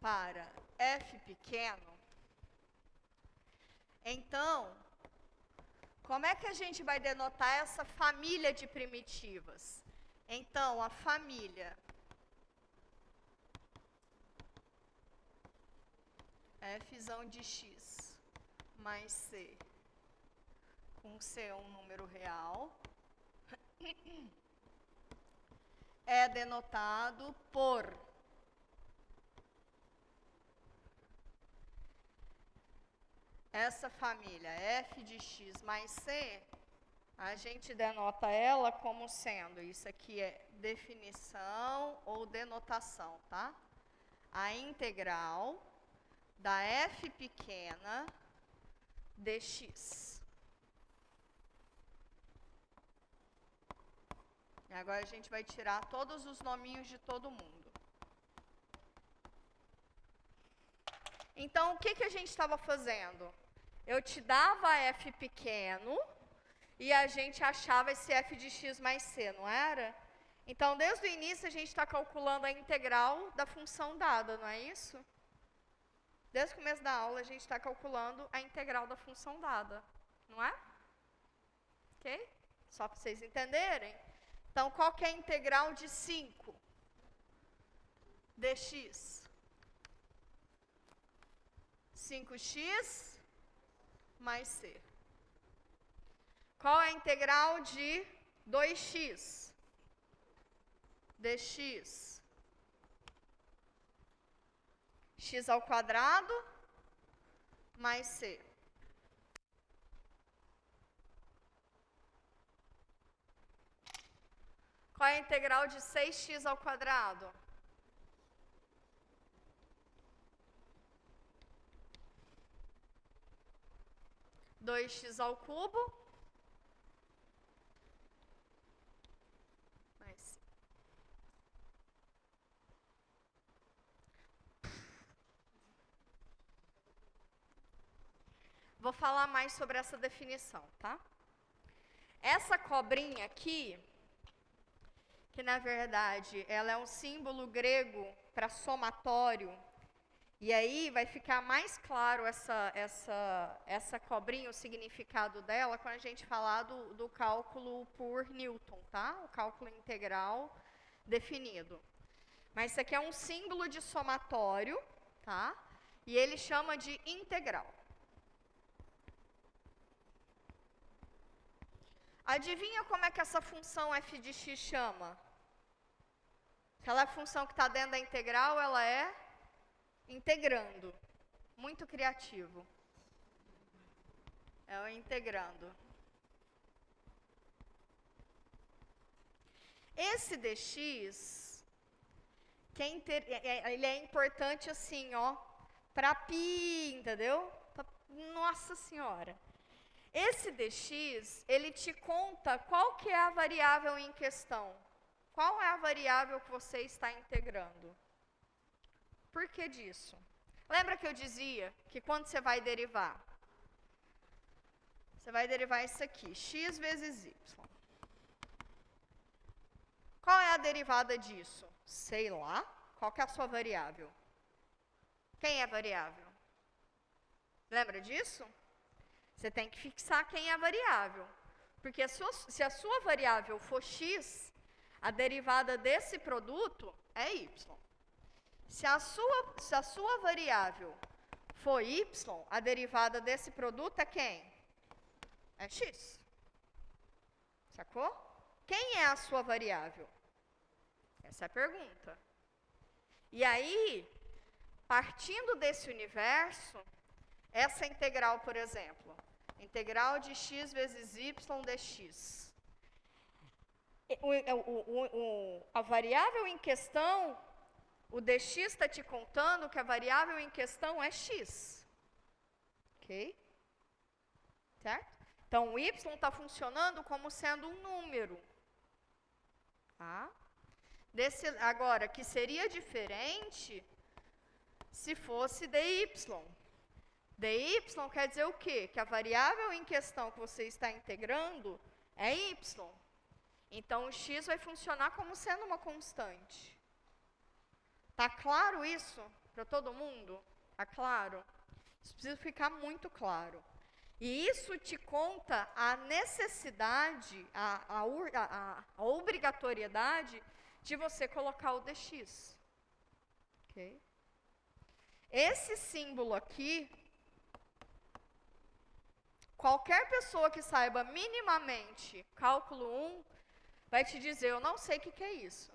para f pequeno, então, como é que a gente vai denotar essa família de primitivas? Então, a família f de x mais c, com c é um número real, é denotado por essa família f de x mais c, a gente denota ela como sendo, isso aqui é definição ou denotação, tá? A integral da f pequena dx. E agora a gente vai tirar todos os nominhos de todo mundo. Então, o que a gente estava fazendo? Eu te dava f pequeno e a gente achava esse f de x mais c, não era? Então, desde o início, a gente está calculando a integral da função dada, não é isso? Desde o começo da aula, a gente está calculando a integral da função dada, não é? Ok? Só para vocês entenderem. Então, qual que é a integral de 5 dx? 5x mais c. Qual é a integral de 2x? dx. X ao quadrado mais c. Qual é a integral de 6x ao quadrado? Dois x ao cubo mais c. Vou falar mais sobre essa definição, tá? Essa cobrinha aqui, que na verdade ela é um símbolo grego para somatório, e aí vai ficar mais claro essa cobrinha, o significado dela, quando a gente falar do cálculo por Newton, tá? O cálculo integral definido. Mas isso aqui é um símbolo de somatório, tá? E ele chama de integral. Adivinha como é que essa função f de x chama? Se ela é a função que está dentro da integral, ela é integrando. Muito criativo. É o integrando. Esse dx, ele é importante assim, ó, para π, entendeu? Nossa Senhora. Esse dx, ele te conta qual que é a variável em questão. Qual é a variável que você está integrando? Por que disso? Lembra que eu dizia que quando você vai derivar isso aqui, x vezes y. Qual é a derivada disso? Sei lá. Qual que é a sua variável? Quem é a variável? Lembra disso? Você tem que fixar quem é a variável. Porque se a sua variável for x, a derivada desse produto é y. Se a sua variável for y, a derivada desse produto é quem? É x. Sacou? Quem é a sua variável? Essa é a pergunta. E aí, partindo desse universo, essa integral, por exemplo, integral de x vezes y dx. A variável em questão, o dx está te contando que a variável em questão é x. Ok? Certo? Então, o y está funcionando como sendo um número. Tá? Agora, que seria diferente se fosse dy. dy quer dizer o quê? Que a variável em questão que você está integrando é y. Então, o x vai funcionar como sendo uma constante. Tá claro isso? Para todo mundo? Tá claro? Isso precisa ficar muito claro. E isso te conta a necessidade, a obrigatoriedade de você colocar o DX. Ok? Esse símbolo aqui, qualquer pessoa que saiba minimamente cálculo 1, vai te dizer, eu não sei o que é isso.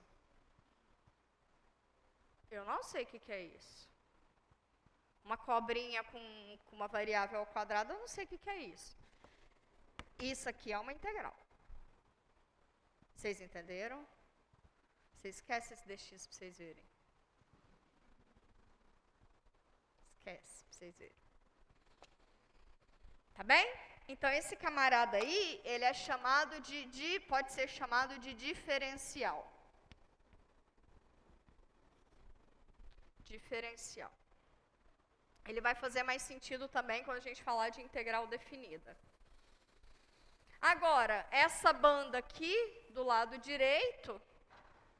Eu não sei o que é isso. Uma cobrinha com uma variável ao quadrado, eu não sei o que é isso. Isso aqui é uma integral. Vocês entenderam? Você esquece esse dx para vocês verem. Esquece para vocês verem. Tá bem? Então, esse camarada aí, ele é chamado pode ser chamado de diferencial. Diferencial. Ele vai fazer mais sentido também quando a gente falar de integral definida. Agora, essa banda aqui, do lado direito,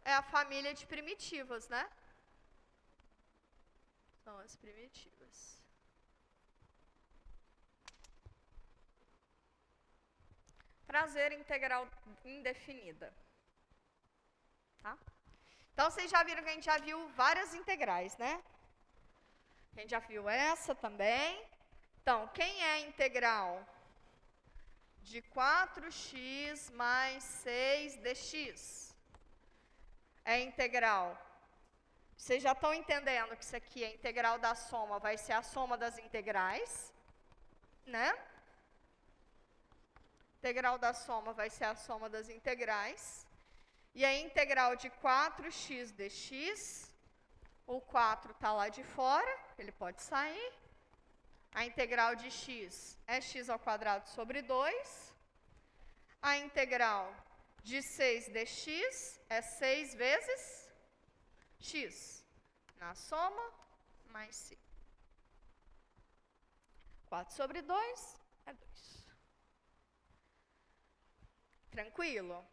é a família de primitivas, né? São as primitivas. Prazer integral indefinida. Tá? Então, vocês já viram que a gente já viu várias integrais, né? A gente já viu essa também. Então, quem é a integral de 4x mais 6 dx? É integral. Vocês já estão entendendo que isso aqui é integral da soma, vai ser a soma das integrais, né? Integral da soma vai ser a soma das integrais. E a integral de 4x dx, o 4 está lá de fora, ele pode sair. A integral de x é x ao quadrado sobre 2. A integral de 6 dx é 6 vezes x. Na soma, mais c. 4 sobre 2 é 2. Tranquilo?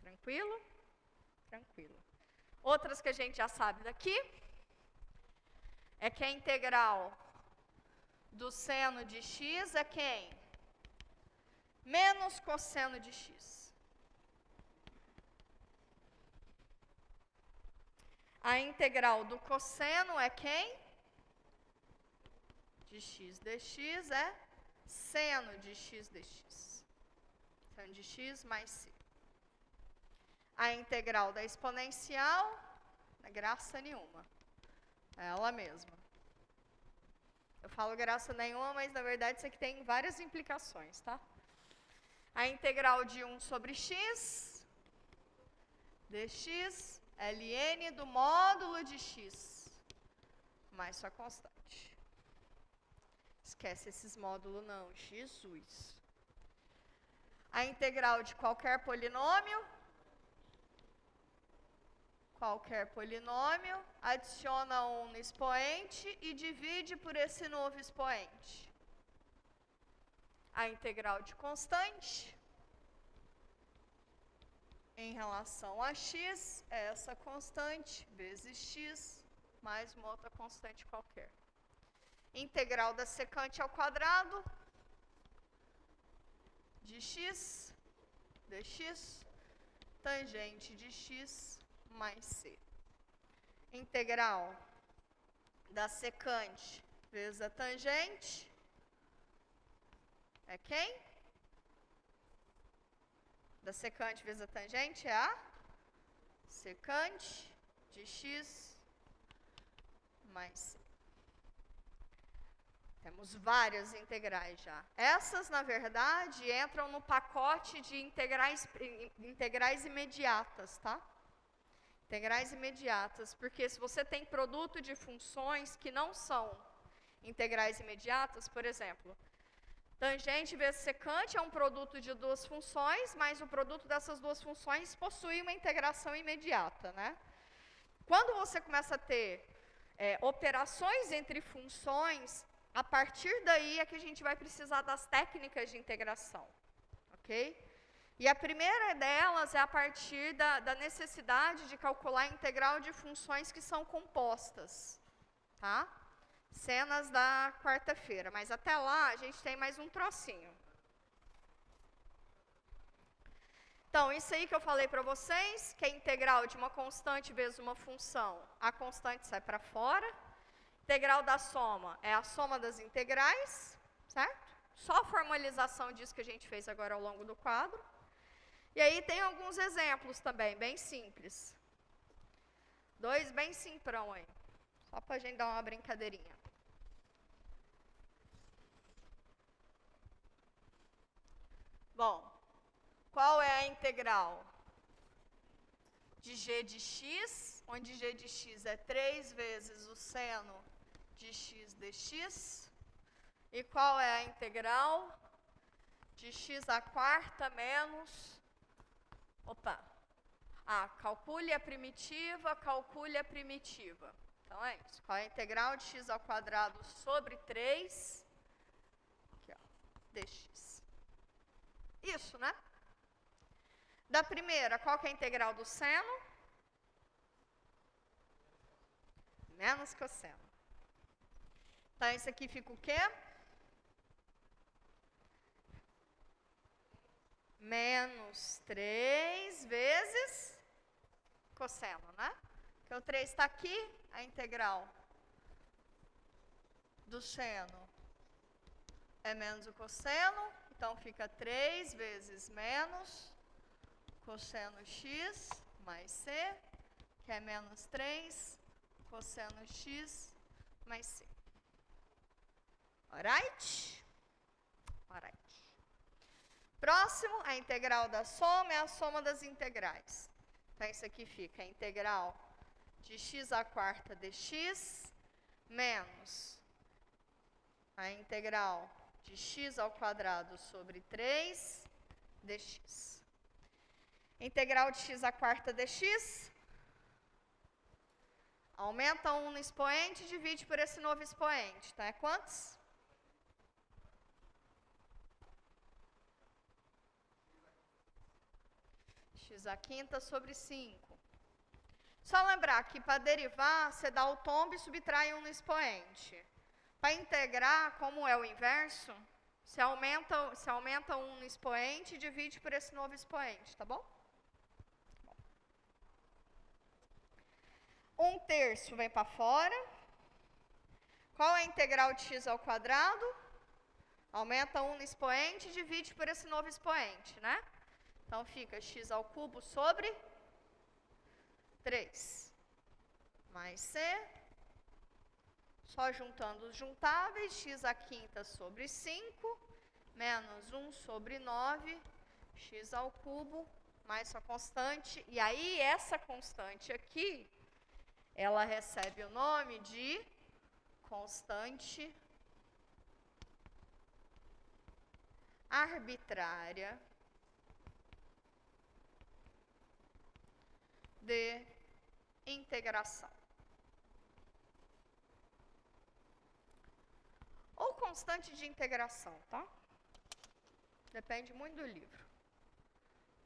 Tranquilo? Tranquilo. Outras que a gente já sabe daqui é que a integral do seno de x é quem? Menos cosseno de x. A integral do cosseno é quem? De x dx é seno de x dx. Seno de x mais c. A integral da exponencial, não é graça nenhuma. É ela mesma. Eu falo graça nenhuma, mas na verdade isso aqui tem várias implicações, tá? A integral de 1 sobre x, dx, ln do módulo de x, mais sua constante. Esquece esses módulos não, Jesus. A integral de qualquer polinômio, adiciona 1 no expoente e divide por esse novo expoente. A integral de constante, em relação a x, é essa constante, vezes x, mais uma outra constante qualquer. Integral da secante ao quadrado, de x, dx, tangente de x, mais c. Integral da secante vezes a tangente é quem? Da secante vezes a tangente é a secante de x mais c. Temos várias integrais já. Essas, na verdade, entram no pacote de integrais imediatas, tá? Integrais imediatas, porque se você tem produto de funções que não são integrais imediatas, por exemplo, tangente vezes secante é um produto de duas funções, mas o produto dessas duas funções possui uma integração imediata, né? Quando você começa a ter operações entre funções, a partir daí é que a gente vai precisar das técnicas de integração, ok? E a primeira delas é a partir da necessidade de calcular a integral de funções que são compostas, tá? Cenas da quarta-feira, mas até lá a gente tem mais um trocinho. Então, isso aí que eu falei para vocês, que é integral de uma constante vezes uma função, a constante sai para fora. Integral da soma é a soma das integrais, certo? Só a formalização disso que a gente fez agora ao longo do quadro. E aí tem alguns exemplos também, bem simples. Dois bem simprão aí, só para a gente dar uma brincadeirinha. Bom, qual é a integral de g de x, onde g de x é 3 vezes o seno de x dx? E qual é a integral de x à quarta menos... calcule a primitiva, calcule a primitiva. Então é isso. Qual é a integral de x ao quadrado sobre 3 aqui, ó, dx? Isso, né? Da primeira, qual que é a integral do seno? Menos cosseno. Então, isso aqui fica o quê? Menos 3 vezes cosseno, né? Porque o 3 está aqui, a integral do seno é menos o cosseno, então fica 3 vezes menos cosseno x mais c, que é menos 3 cosseno x mais c. Alright? Alright. Próximo, a integral da soma é a soma das integrais. Então, isso aqui fica a integral de x à quarta dx menos a integral de x ao quadrado sobre 3 dx. Integral de x à quarta dx, aumenta 1 no expoente e divide por esse novo expoente. Então, é quantos? X à quinta sobre 5. Só lembrar que para derivar, você dá o tombo e subtrai 1 no expoente. Para integrar, como é o inverso, você aumenta 1 no expoente e divide por esse novo expoente, tá bom? 1/3 vem para fora. Qual é a integral de x ao quadrado? Aumenta 1 no expoente e divide por esse novo expoente, né? Então, fica x ao cubo sobre 3 mais c, só juntando os juntáveis, x à quinta sobre 5, menos 1 sobre 9, x ao cubo, mais sua constante. E aí, essa constante aqui, ela recebe o nome de constante arbitrária de integração. Ou constante de integração, tá? Depende muito do livro.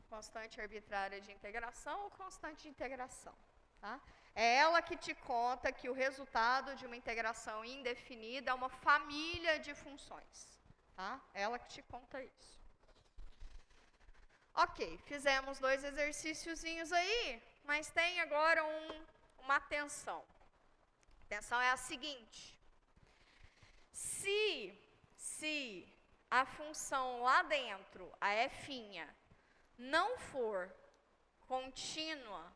Constante arbitrária de integração ou constante de integração, tá? É ela que te conta que o resultado de uma integração indefinida é uma família de funções, tá? Ela que te conta isso. Ok, fizemos 2 exercíciozinhos aí, mas tem agora uma atenção. A atenção é a seguinte. Se a função lá dentro, a f', não for contínua,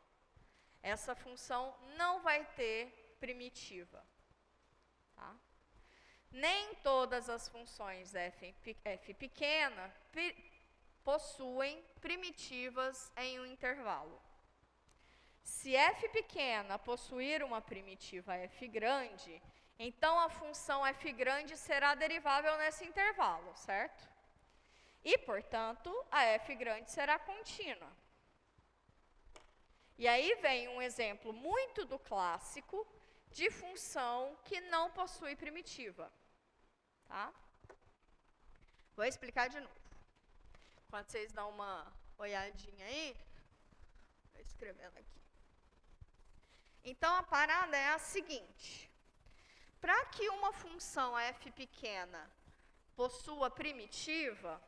essa função não vai ter primitiva. Tá? Nem todas as funções f pequena possuem primitivas em um intervalo. Se f pequena possuir uma primitiva f grande, então a função f grande será derivável nesse intervalo, certo? E, portanto, a f grande será contínua. E aí vem um exemplo muito do clássico de função que não possui primitiva. Tá? Vou explicar de novo. Enquanto vocês dão uma olhadinha aí, escrevendo aqui. Então, a parada é a seguinte. para que uma função f pequena possua primitiva,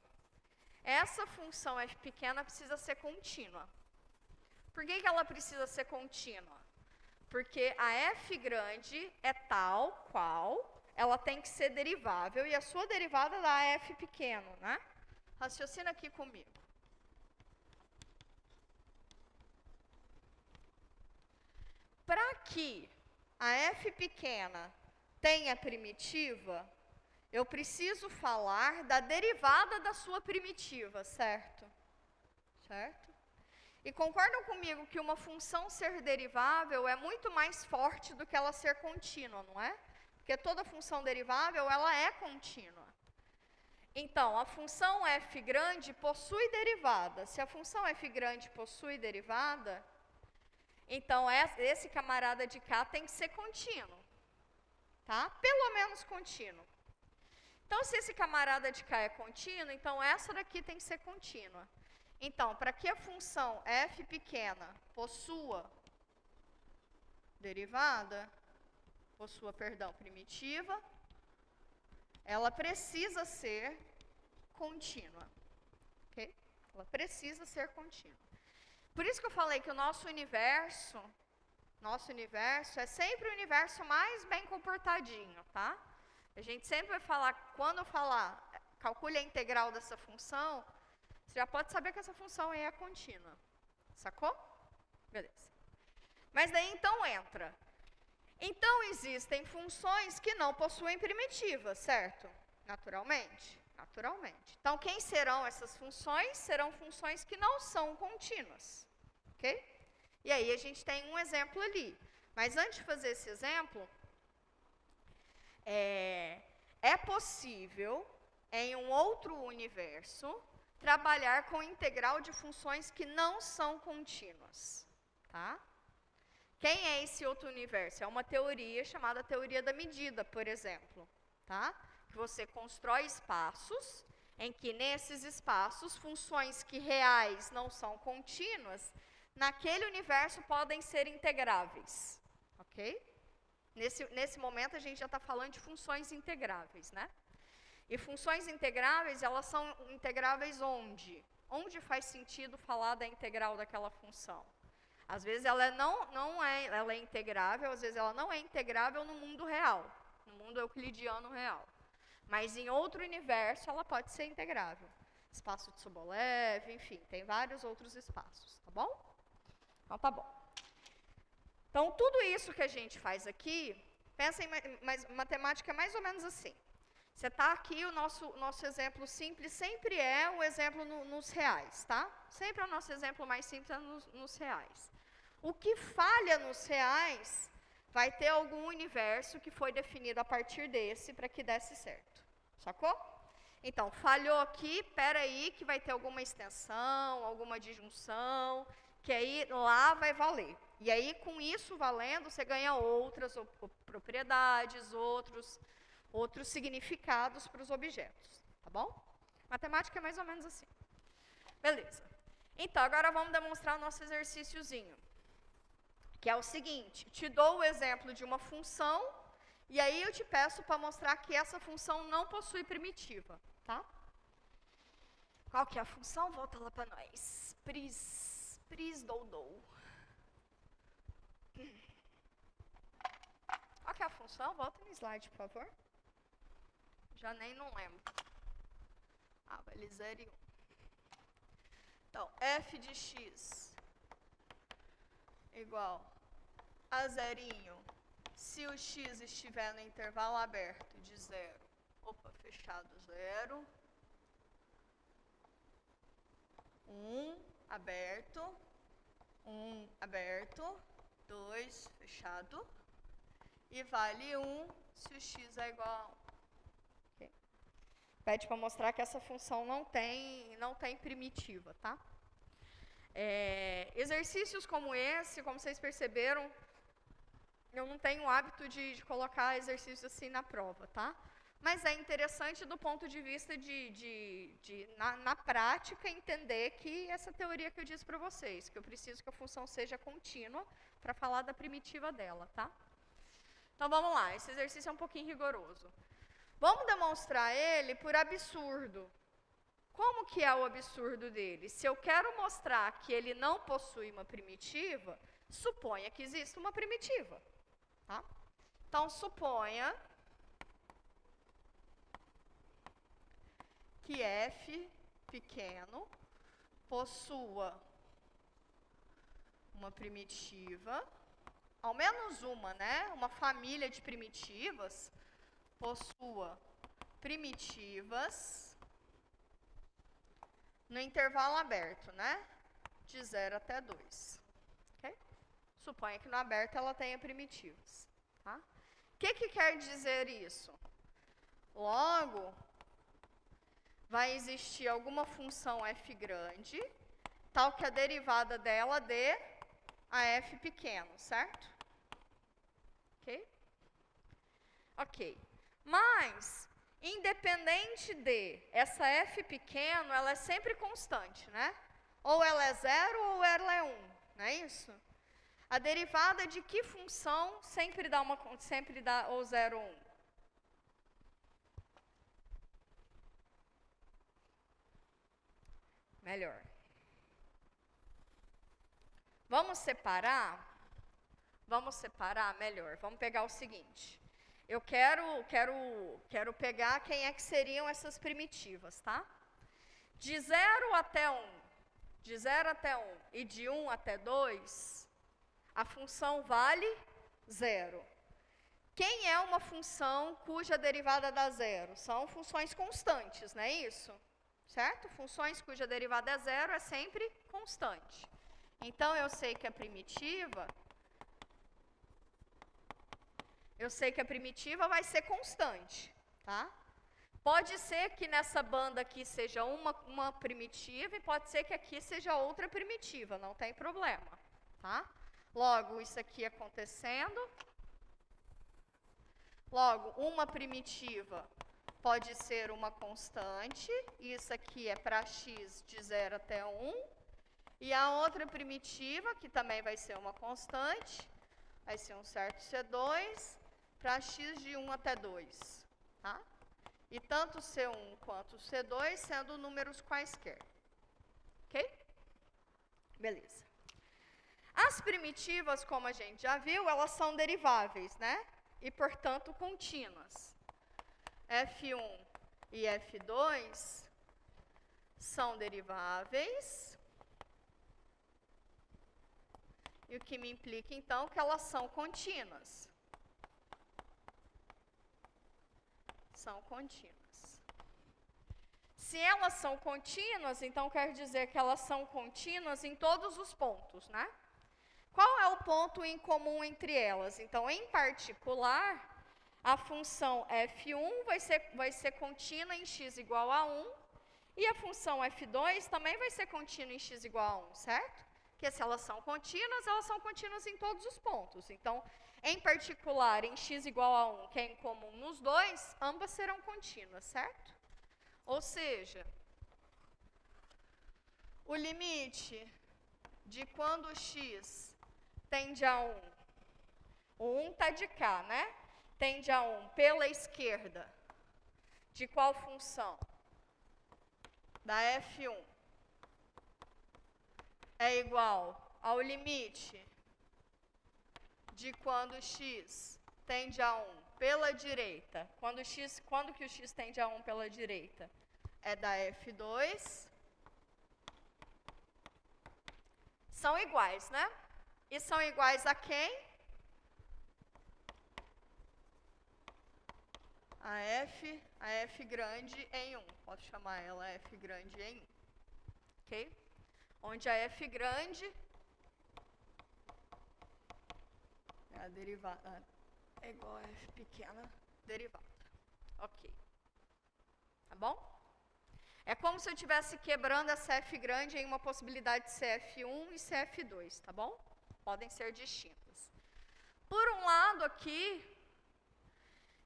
essa função f pequena precisa ser contínua. Por que ela precisa ser contínua? Porque a f grande é tal qual ela tem que ser derivável e a sua derivada dá f pequeno, né? Raciocina aqui comigo. Para que a f pequena tenha primitiva, eu preciso falar da derivada da sua primitiva, certo? Certo? E concordam comigo que uma função ser derivável é muito mais forte do que ela ser contínua, não é? Porque toda função derivável, ela é contínua. Então, a função f grande possui derivada. Se a função f grande possui derivada, então esse camarada de cá tem que ser contínuo. Tá? Pelo menos contínuo. Então, se esse camarada de cá é contínuo, então essa daqui tem que ser contínua. Então, para que a função f pequena possua derivada, primitiva, ela precisa ser contínua. Ok? Ela precisa ser contínua. Por isso que eu falei que o nosso universo é sempre o universo mais bem comportadinho, tá? A gente sempre vai falar, quando eu falar, calcule a integral dessa função, você já pode saber que essa função aí é contínua. Sacou? Beleza. Mas daí então entra. Então existem funções que não possuem primitiva, certo? Naturalmente. Naturalmente. Então quem serão essas funções? Serão funções que não são contínuas. Ok? E aí a gente tem um exemplo ali. Mas antes de fazer esse exemplo, é possível, em um outro universo, trabalhar com integral de funções que não são contínuas. Tá? Quem é esse outro universo? É uma teoria chamada teoria da medida, por exemplo. Tá? Que você constrói espaços, em que nesses espaços, funções que reais não são contínuas, naquele universo podem ser integráveis. Ok? Nesse momento, a gente já está falando de funções integráveis, né? E funções integráveis, elas são integráveis onde? Onde faz sentido falar da integral daquela função? Às vezes ela ela é integrável, às vezes ela não é integrável no mundo real, no mundo euclidiano real. Mas em outro universo ela pode ser integrável. Espaço de Sobolev, enfim, tem vários outros espaços, tá bom? Então tá bom. Então tudo isso que a gente faz aqui, pensa em matemática mais ou menos assim. Você está aqui, o nosso exemplo simples sempre é o exemplo nos reais, tá? Sempre o nosso exemplo mais simples é nos reais. O que falha nos reais vai ter algum universo que foi definido a partir desse para que desse certo. Sacou? Então, falhou aqui, peraí que vai ter alguma extensão, alguma disjunção, que aí lá vai valer. E aí, com isso valendo, você ganha outras propriedades, outros significados para os objetos, tá bom? Matemática é mais ou menos assim. Beleza. Então, agora vamos demonstrar o nosso exercíciozinho, que é o seguinte, te dou o exemplo de uma função, e aí eu te peço para mostrar que essa função não possui primitiva, tá? Qual que é a função? Volta lá para nós. Pris dou. Qual que é a função? Volta no slide, por favor. Já nem não lembro. Vale 0 e 1. Então, f de x igual a zerinho se o x estiver no intervalo aberto de 0. Fechado 0. 1 aberto. 1 aberto. 2 fechado. E vale 1 se o x é igual a 1. Okay. Pede para mostrar que essa função não tem primitiva, tá? Exercícios como esse, como vocês perceberam, eu não tenho o hábito de colocar exercícios assim na prova, tá? Mas é interessante do ponto de vista na prática, entender que essa teoria que eu disse para vocês, que eu preciso que a função seja contínua para falar da primitiva dela, tá? Então vamos lá, esse exercício é um pouquinho rigoroso. Vamos demonstrar ele por absurdo. Como que é o absurdo dele? Se eu quero mostrar que ele não possui uma primitiva, suponha que exista uma primitiva. Tá? Então, suponha que f pequeno possua uma primitiva, ao menos uma, né? Uma família de primitivas possua primitivas no intervalo aberto, né? De 0 até 2. Okay? Suponha que no aberto ela tenha primitivas. Tá? O que quer dizer isso? Logo, vai existir alguma função f grande, tal que a derivada dela dê a f pequeno, certo? Ok? Ok. Mas, independente de essa f pequeno, ela é sempre constante, né? Ou ela é 0 ou ela é 1, não é isso? A derivada de que função sempre dá ou 0 ou 1? Melhor. Vamos separar? Vamos separar melhor. Vamos pegar o seguinte. Eu quero pegar quem é que seriam essas primitivas, tá? De 0 até 1, de 0 até 1 e de 1 até 2, a função vale 0. Quem é uma função cuja derivada dá 0? São funções constantes, não é isso? Certo? Funções cuja derivada é 0 é sempre constante. Então, eu sei que a primitiva vai ser constante, tá? Pode ser que nessa banda aqui seja uma primitiva e pode ser que aqui seja outra primitiva, não tem problema, tá? Logo, isso aqui acontecendo. Logo, uma primitiva pode ser uma constante, isso aqui é para x de 0 até 1. E a outra primitiva, que também vai ser uma constante, vai ser um certo C2 para x de 1 até 2. Tá? E tanto C1 quanto C2 sendo números quaisquer. Ok? Beleza. As primitivas, como a gente já viu, elas são deriváveis, né? E, portanto, contínuas. F1 e F2 são deriváveis. E o que me implica, então, que elas são contínuas. São contínuas. Se elas são contínuas, então quer dizer que elas são contínuas em todos os pontos, né? Qual é o ponto em comum entre elas? Então, em particular, a função f1 vai ser contínua em x igual a 1, e a função f2 também vai ser contínua em x igual a 1, certo? Porque se elas são contínuas em todos os pontos. Então, em particular, em x igual a 1, que é em comum nos dois, ambas serão contínuas, certo? Ou seja, o limite de quando x tende a 1, o 1 está de cá, né? Tende a 1 pela esquerda, de qual função? Da f1. É igual ao limite de quando x tende a 1 pela direita. Quando que o x tende a 1 pela direita? É da f2. São iguais, né? E são iguais a quem? A f grande em 1. Posso chamar ela f grande em 1. Ok? Onde a f grande é a derivada, é igual a f pequena derivada. Ok. Tá bom? É como se eu estivesse quebrando essa f grande em uma possibilidade de CF1 e CF2, tá bom? Podem ser distintas. Por um lado aqui,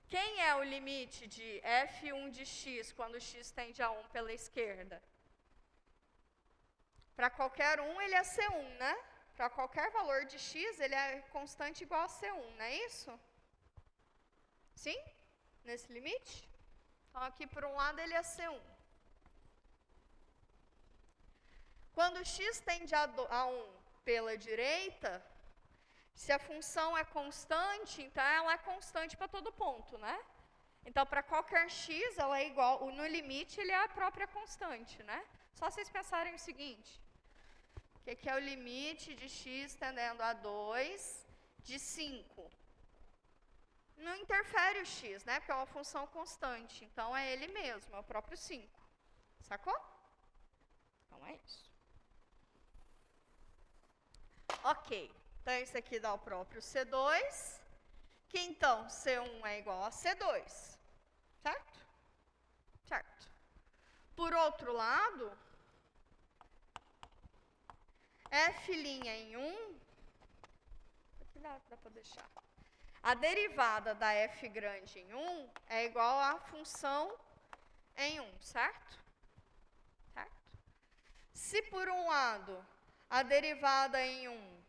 quem é o limite de f1 de x quando x tende a 1 pela esquerda? Para qualquer 1, ele é C1, né? Para qualquer valor de x, ele é constante igual a C1, não é isso? Sim? Nesse limite? Então, aqui por um lado ele é C1. Quando x tende a 1 pela direita, se a função é constante, então ela é constante para todo ponto, né? Então, para qualquer x, ela é igual, no limite, ele é a própria constante, né? Só vocês pensarem o seguinte, o que é o limite de x tendendo a 2 de 5? Não interfere o x, né? Porque é uma função constante, então é ele mesmo, é o próprio 5. Sacou? Então é isso. Ok, então isso aqui dá o próprio C2, que então C1 é igual a C2, certo? Certo. Por outro lado, f' em 1, aqui dá para deixar. A derivada da f grande em 1 é igual à função em 1, certo? Certo? Se por um lado a derivada em 1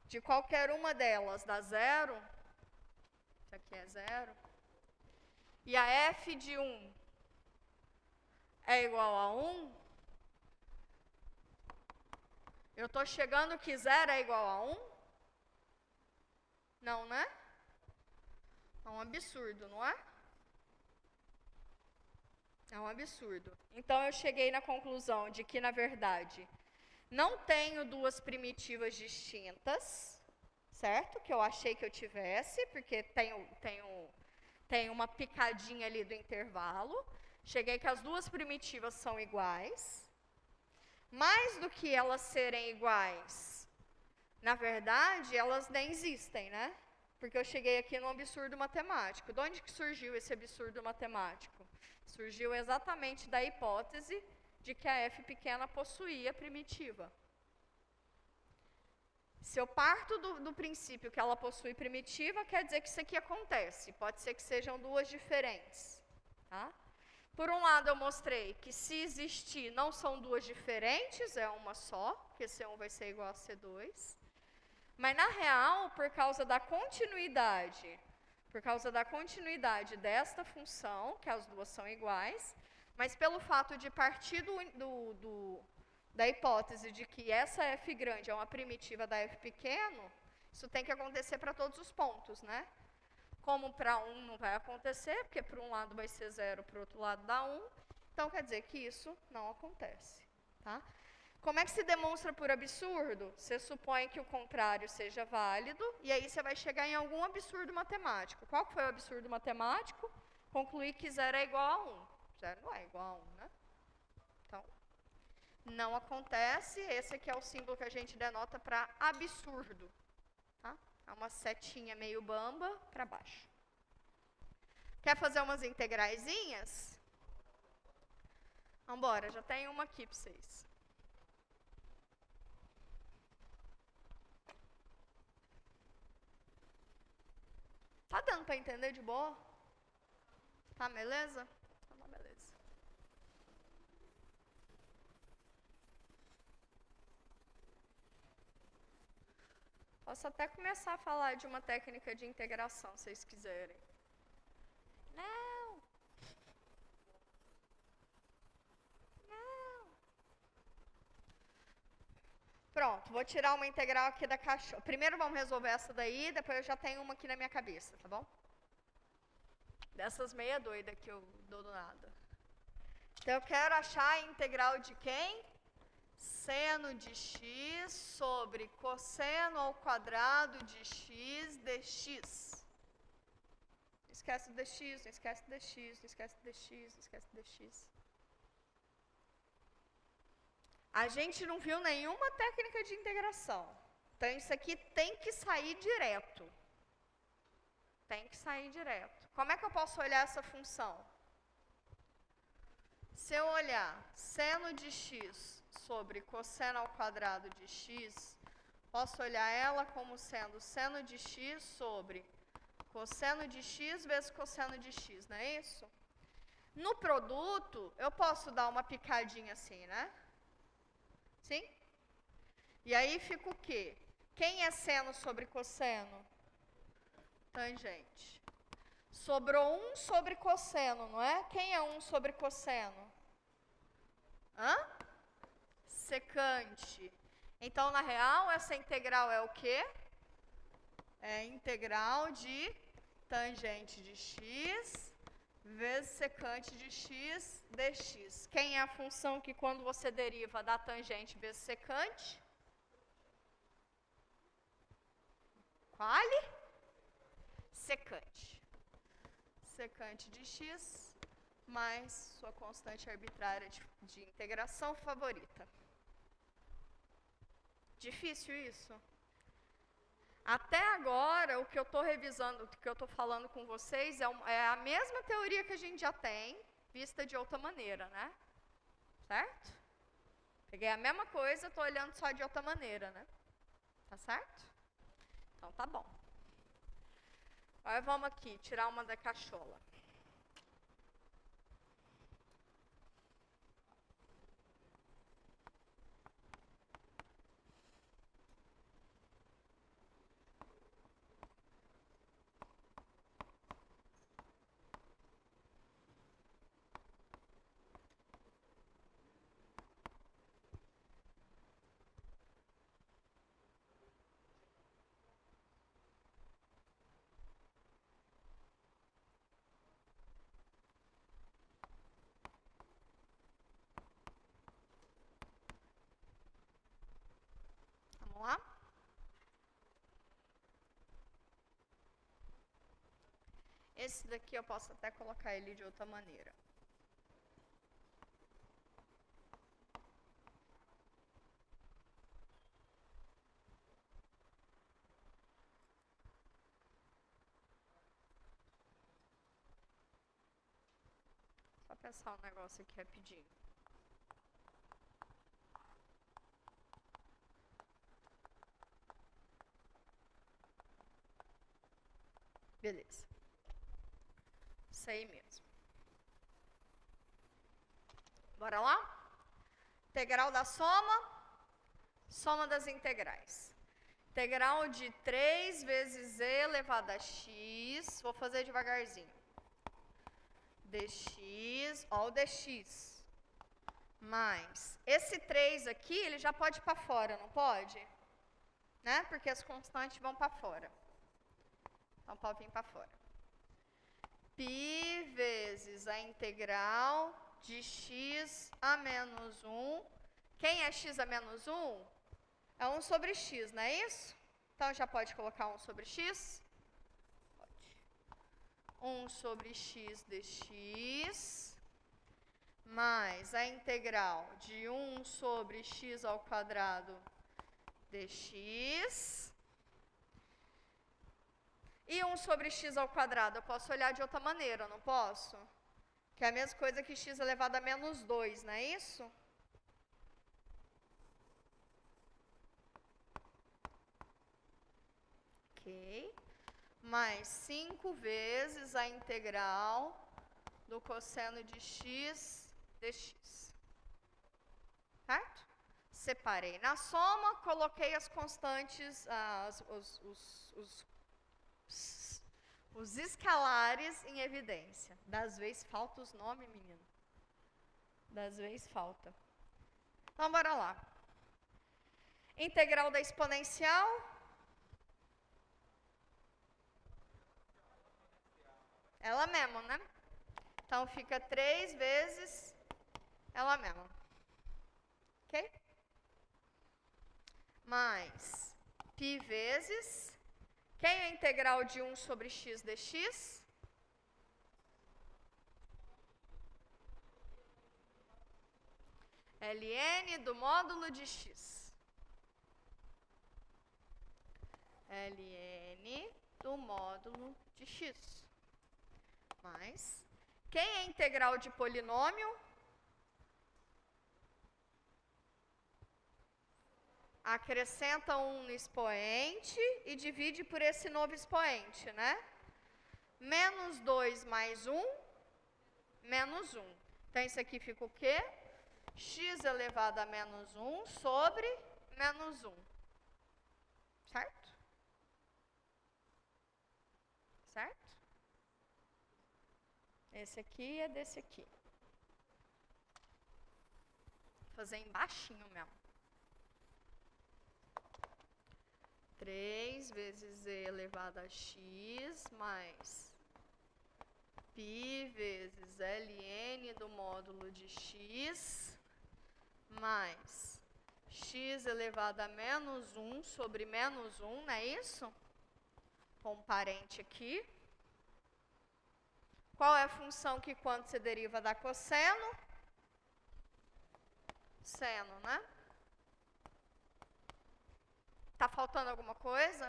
de qualquer uma delas dá 0, isso aqui é 0, e a f de 1 é igual a 1, eu estou chegando que 0 é igual a 1? Não, né? É um absurdo, não é? É um absurdo. Então, eu cheguei na conclusão de que, na verdade, não tenho duas primitivas distintas, certo? Que eu achei que eu tivesse, porque tem uma picadinha ali do intervalo. Cheguei que as duas primitivas são iguais. Mais do que elas serem iguais, na verdade, elas nem existem, né? Porque eu cheguei aqui num absurdo matemático. De onde que surgiu esse absurdo matemático? Surgiu exatamente da hipótese de que a f pequena possuía primitiva. Se eu parto do princípio que ela possui primitiva, quer dizer que isso aqui acontece. Pode ser que sejam duas diferentes. Tá? Por um lado, eu mostrei que se existir não são duas diferentes, é uma só, porque C1 vai ser igual a C2. Mas, na real, por causa da continuidade desta função, que as duas são iguais, mas pelo fato de partir da hipótese de que essa f grande é uma primitiva da f pequeno, isso tem que acontecer para todos os pontos, né? Como para 1 não vai acontecer, porque para um lado vai ser 0, para o outro lado dá 1, então quer dizer que isso não acontece, tá? Como é que se demonstra por absurdo? Você supõe que o contrário seja válido, e aí você vai chegar em algum absurdo matemático. Qual foi o absurdo matemático? Concluir que 0 é igual a 1. 0 não é igual a 1, né? Então, não acontece. Esse aqui é o símbolo que a gente denota para absurdo. Tá? É uma setinha meio bamba para baixo. Quer fazer umas integraizinhas? Vambora, já tem uma aqui para vocês. Tá dando para entender de boa? Tá, beleza? Então, tá, beleza. Posso até começar a falar de uma técnica de integração, se vocês quiserem. Não. Não. Pronto, vou tirar uma integral aqui da caixa. Primeiro vamos resolver essa daí, depois eu já tenho uma aqui na minha cabeça, tá bom? Dessas meia doida que eu dou do nada. Então, eu quero achar a integral de quem? Seno de x sobre cosseno ao quadrado de x dx. Não esquece do dx, não esquece do dx, não esquece do dx, não esquece do dx. A gente não viu nenhuma técnica de integração. Então, isso aqui tem que sair direto. Tem que sair direto. Como é que eu posso olhar essa função? Se eu olhar seno de x sobre cosseno ao quadrado de x, posso olhar ela como sendo seno de x sobre cosseno de x vezes cosseno de x, não é isso? No produto, eu posso dar uma picadinha assim, né? Sim? E aí fica o quê? Quem é seno sobre cosseno? Tangente. Sobrou 1 sobre cosseno, não é? Quem é 1 sobre cosseno? Hã? Secante. Então, na real, essa integral é o quê? É a integral de tangente de x vezes secante de x dx. Quem é a função que, quando você deriva, dá tangente vezes secante? Qual? Secante. Secante de x mais sua constante arbitrária de integração favorita. Difícil isso? Até agora, o que eu estou revisando, o que eu estou falando com vocês é a mesma teoria que a gente já tem, vista de outra maneira, né? Certo? Peguei a mesma coisa, estou olhando só de outra maneira, né? Tá certo? Então tá bom. Agora vamos aqui, tirar uma da cachola. Vamos lá? Esse daqui eu posso até colocar ele de outra maneira. Só pensar um negócio aqui rapidinho. Beleza. Isso aí mesmo. Bora lá? Integral da soma. Soma das integrais. Integral de 3 vezes e elevado a x. Vou fazer devagarzinho. Dx, ó o dx. Mais. Esse 3 aqui, ele já pode ir para fora, não pode? Né? Porque as constantes vão para fora. Então, pode vir para fora. Π vezes a integral de x a menos 1. Quem é x a menos 1? É 1 sobre x, não é isso? Então, já pode colocar 1 sobre x? Pode. 1 sobre x dx, mais a integral de 1 sobre x ao quadrado dx. E 1 sobre x ao quadrado, eu posso olhar de outra maneira, não posso? Que é a mesma coisa que x elevado a menos 2, não é isso? Ok. Mais 5 vezes a integral do cosseno de x dx. Certo? Separei. Na soma, coloquei as constantes, os escalares em evidência. Das vezes falta os nomes, menino. Das vezes falta. Então, bora lá. Integral da exponencial. Ela mesma, né? Então, fica 3 vezes ela mesma. Ok? Mais π vezes. Quem é a integral de 1 sobre x dx? ln do módulo de x. ln do módulo de x. Mais. Quem é a integral de polinômio? Acrescenta 1 no expoente e divide por esse novo expoente, né? Menos 2 mais 1, menos 1. Então, isso aqui fica o quê? X elevado a menos 1 sobre menos 1. Certo? Certo? Esse aqui é desse aqui. Vou fazer embaixinho mesmo. 3 vezes e elevado a x mais π vezes ln do módulo de x mais x elevado a menos 1 sobre menos 1, não é isso? Com um parente aqui. Qual é a função que quando se deriva dá cosseno? Seno, né? Tá faltando alguma coisa?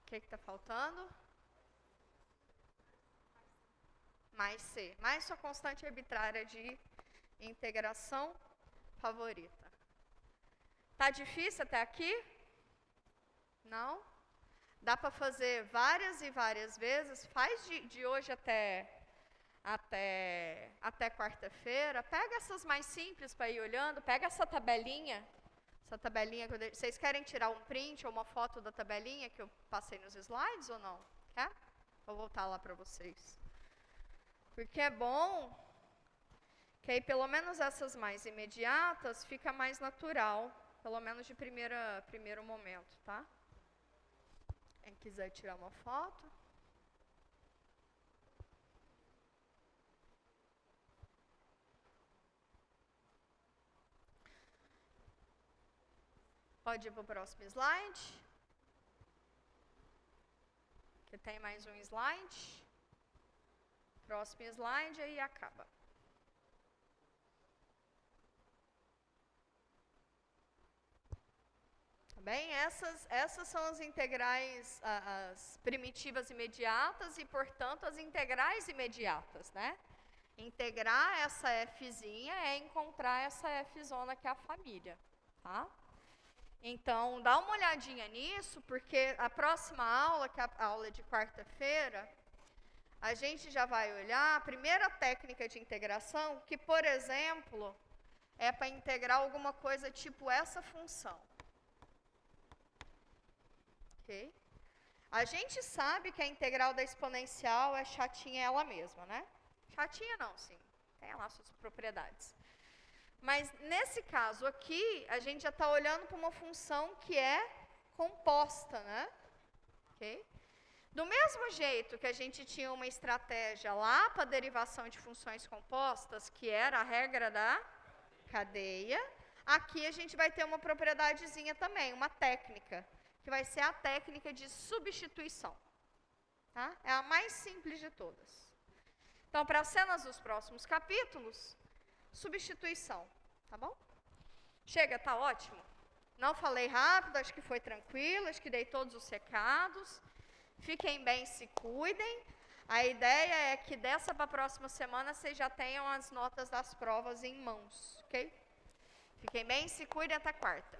O que está faltando? Mais C. Mais sua constante arbitrária de integração favorita. Tá difícil até aqui? Não? Dá para fazer várias e várias vezes. Faz de hoje até quarta-feira. Pega essas mais simples para ir olhando. Pega essa tabelinha. Vocês querem tirar um print ou uma foto da tabelinha que eu passei nos slides ou não? Quer? Vou voltar lá para vocês. Porque é bom que aí pelo menos essas mais imediatas fica mais natural. Pelo menos de primeiro momento, tá? Quem quiser tirar uma foto. Pode ir para o próximo slide. Que tem mais um slide. Próximo slide aí acaba. Tá bem? Essas são as integrais, as primitivas imediatas e, portanto, as integrais imediatas, né? Integrar essa fzinha é encontrar essa fzona que é a família, tá? Então, dá uma olhadinha nisso, porque a próxima aula, que é a aula de quarta-feira, a gente já vai olhar a primeira técnica de integração, que, por exemplo, é para integrar alguma coisa tipo essa função. Ok? A gente sabe que a integral da exponencial é chatinha ela mesma, né? Chatinha não, sim. Tem lá suas propriedades. Mas, nesse caso aqui, a gente já está olhando para uma função que é composta, né? Ok? Do mesmo jeito que a gente tinha uma estratégia lá para a derivação de funções compostas, que era a regra da cadeia, aqui a gente vai ter uma propriedadezinha também, uma técnica, que vai ser a técnica de substituição. Tá? É a mais simples de todas. Então, para as cenas dos próximos capítulos, substituição, tá bom? Chega, tá ótimo? Não falei rápido, acho que foi tranquilo, acho que dei todos os recados. Fiquem bem, se cuidem. A ideia é que dessa para a próxima semana vocês já tenham as notas das provas em mãos, ok? Fiquem bem, se cuidem, até quarta.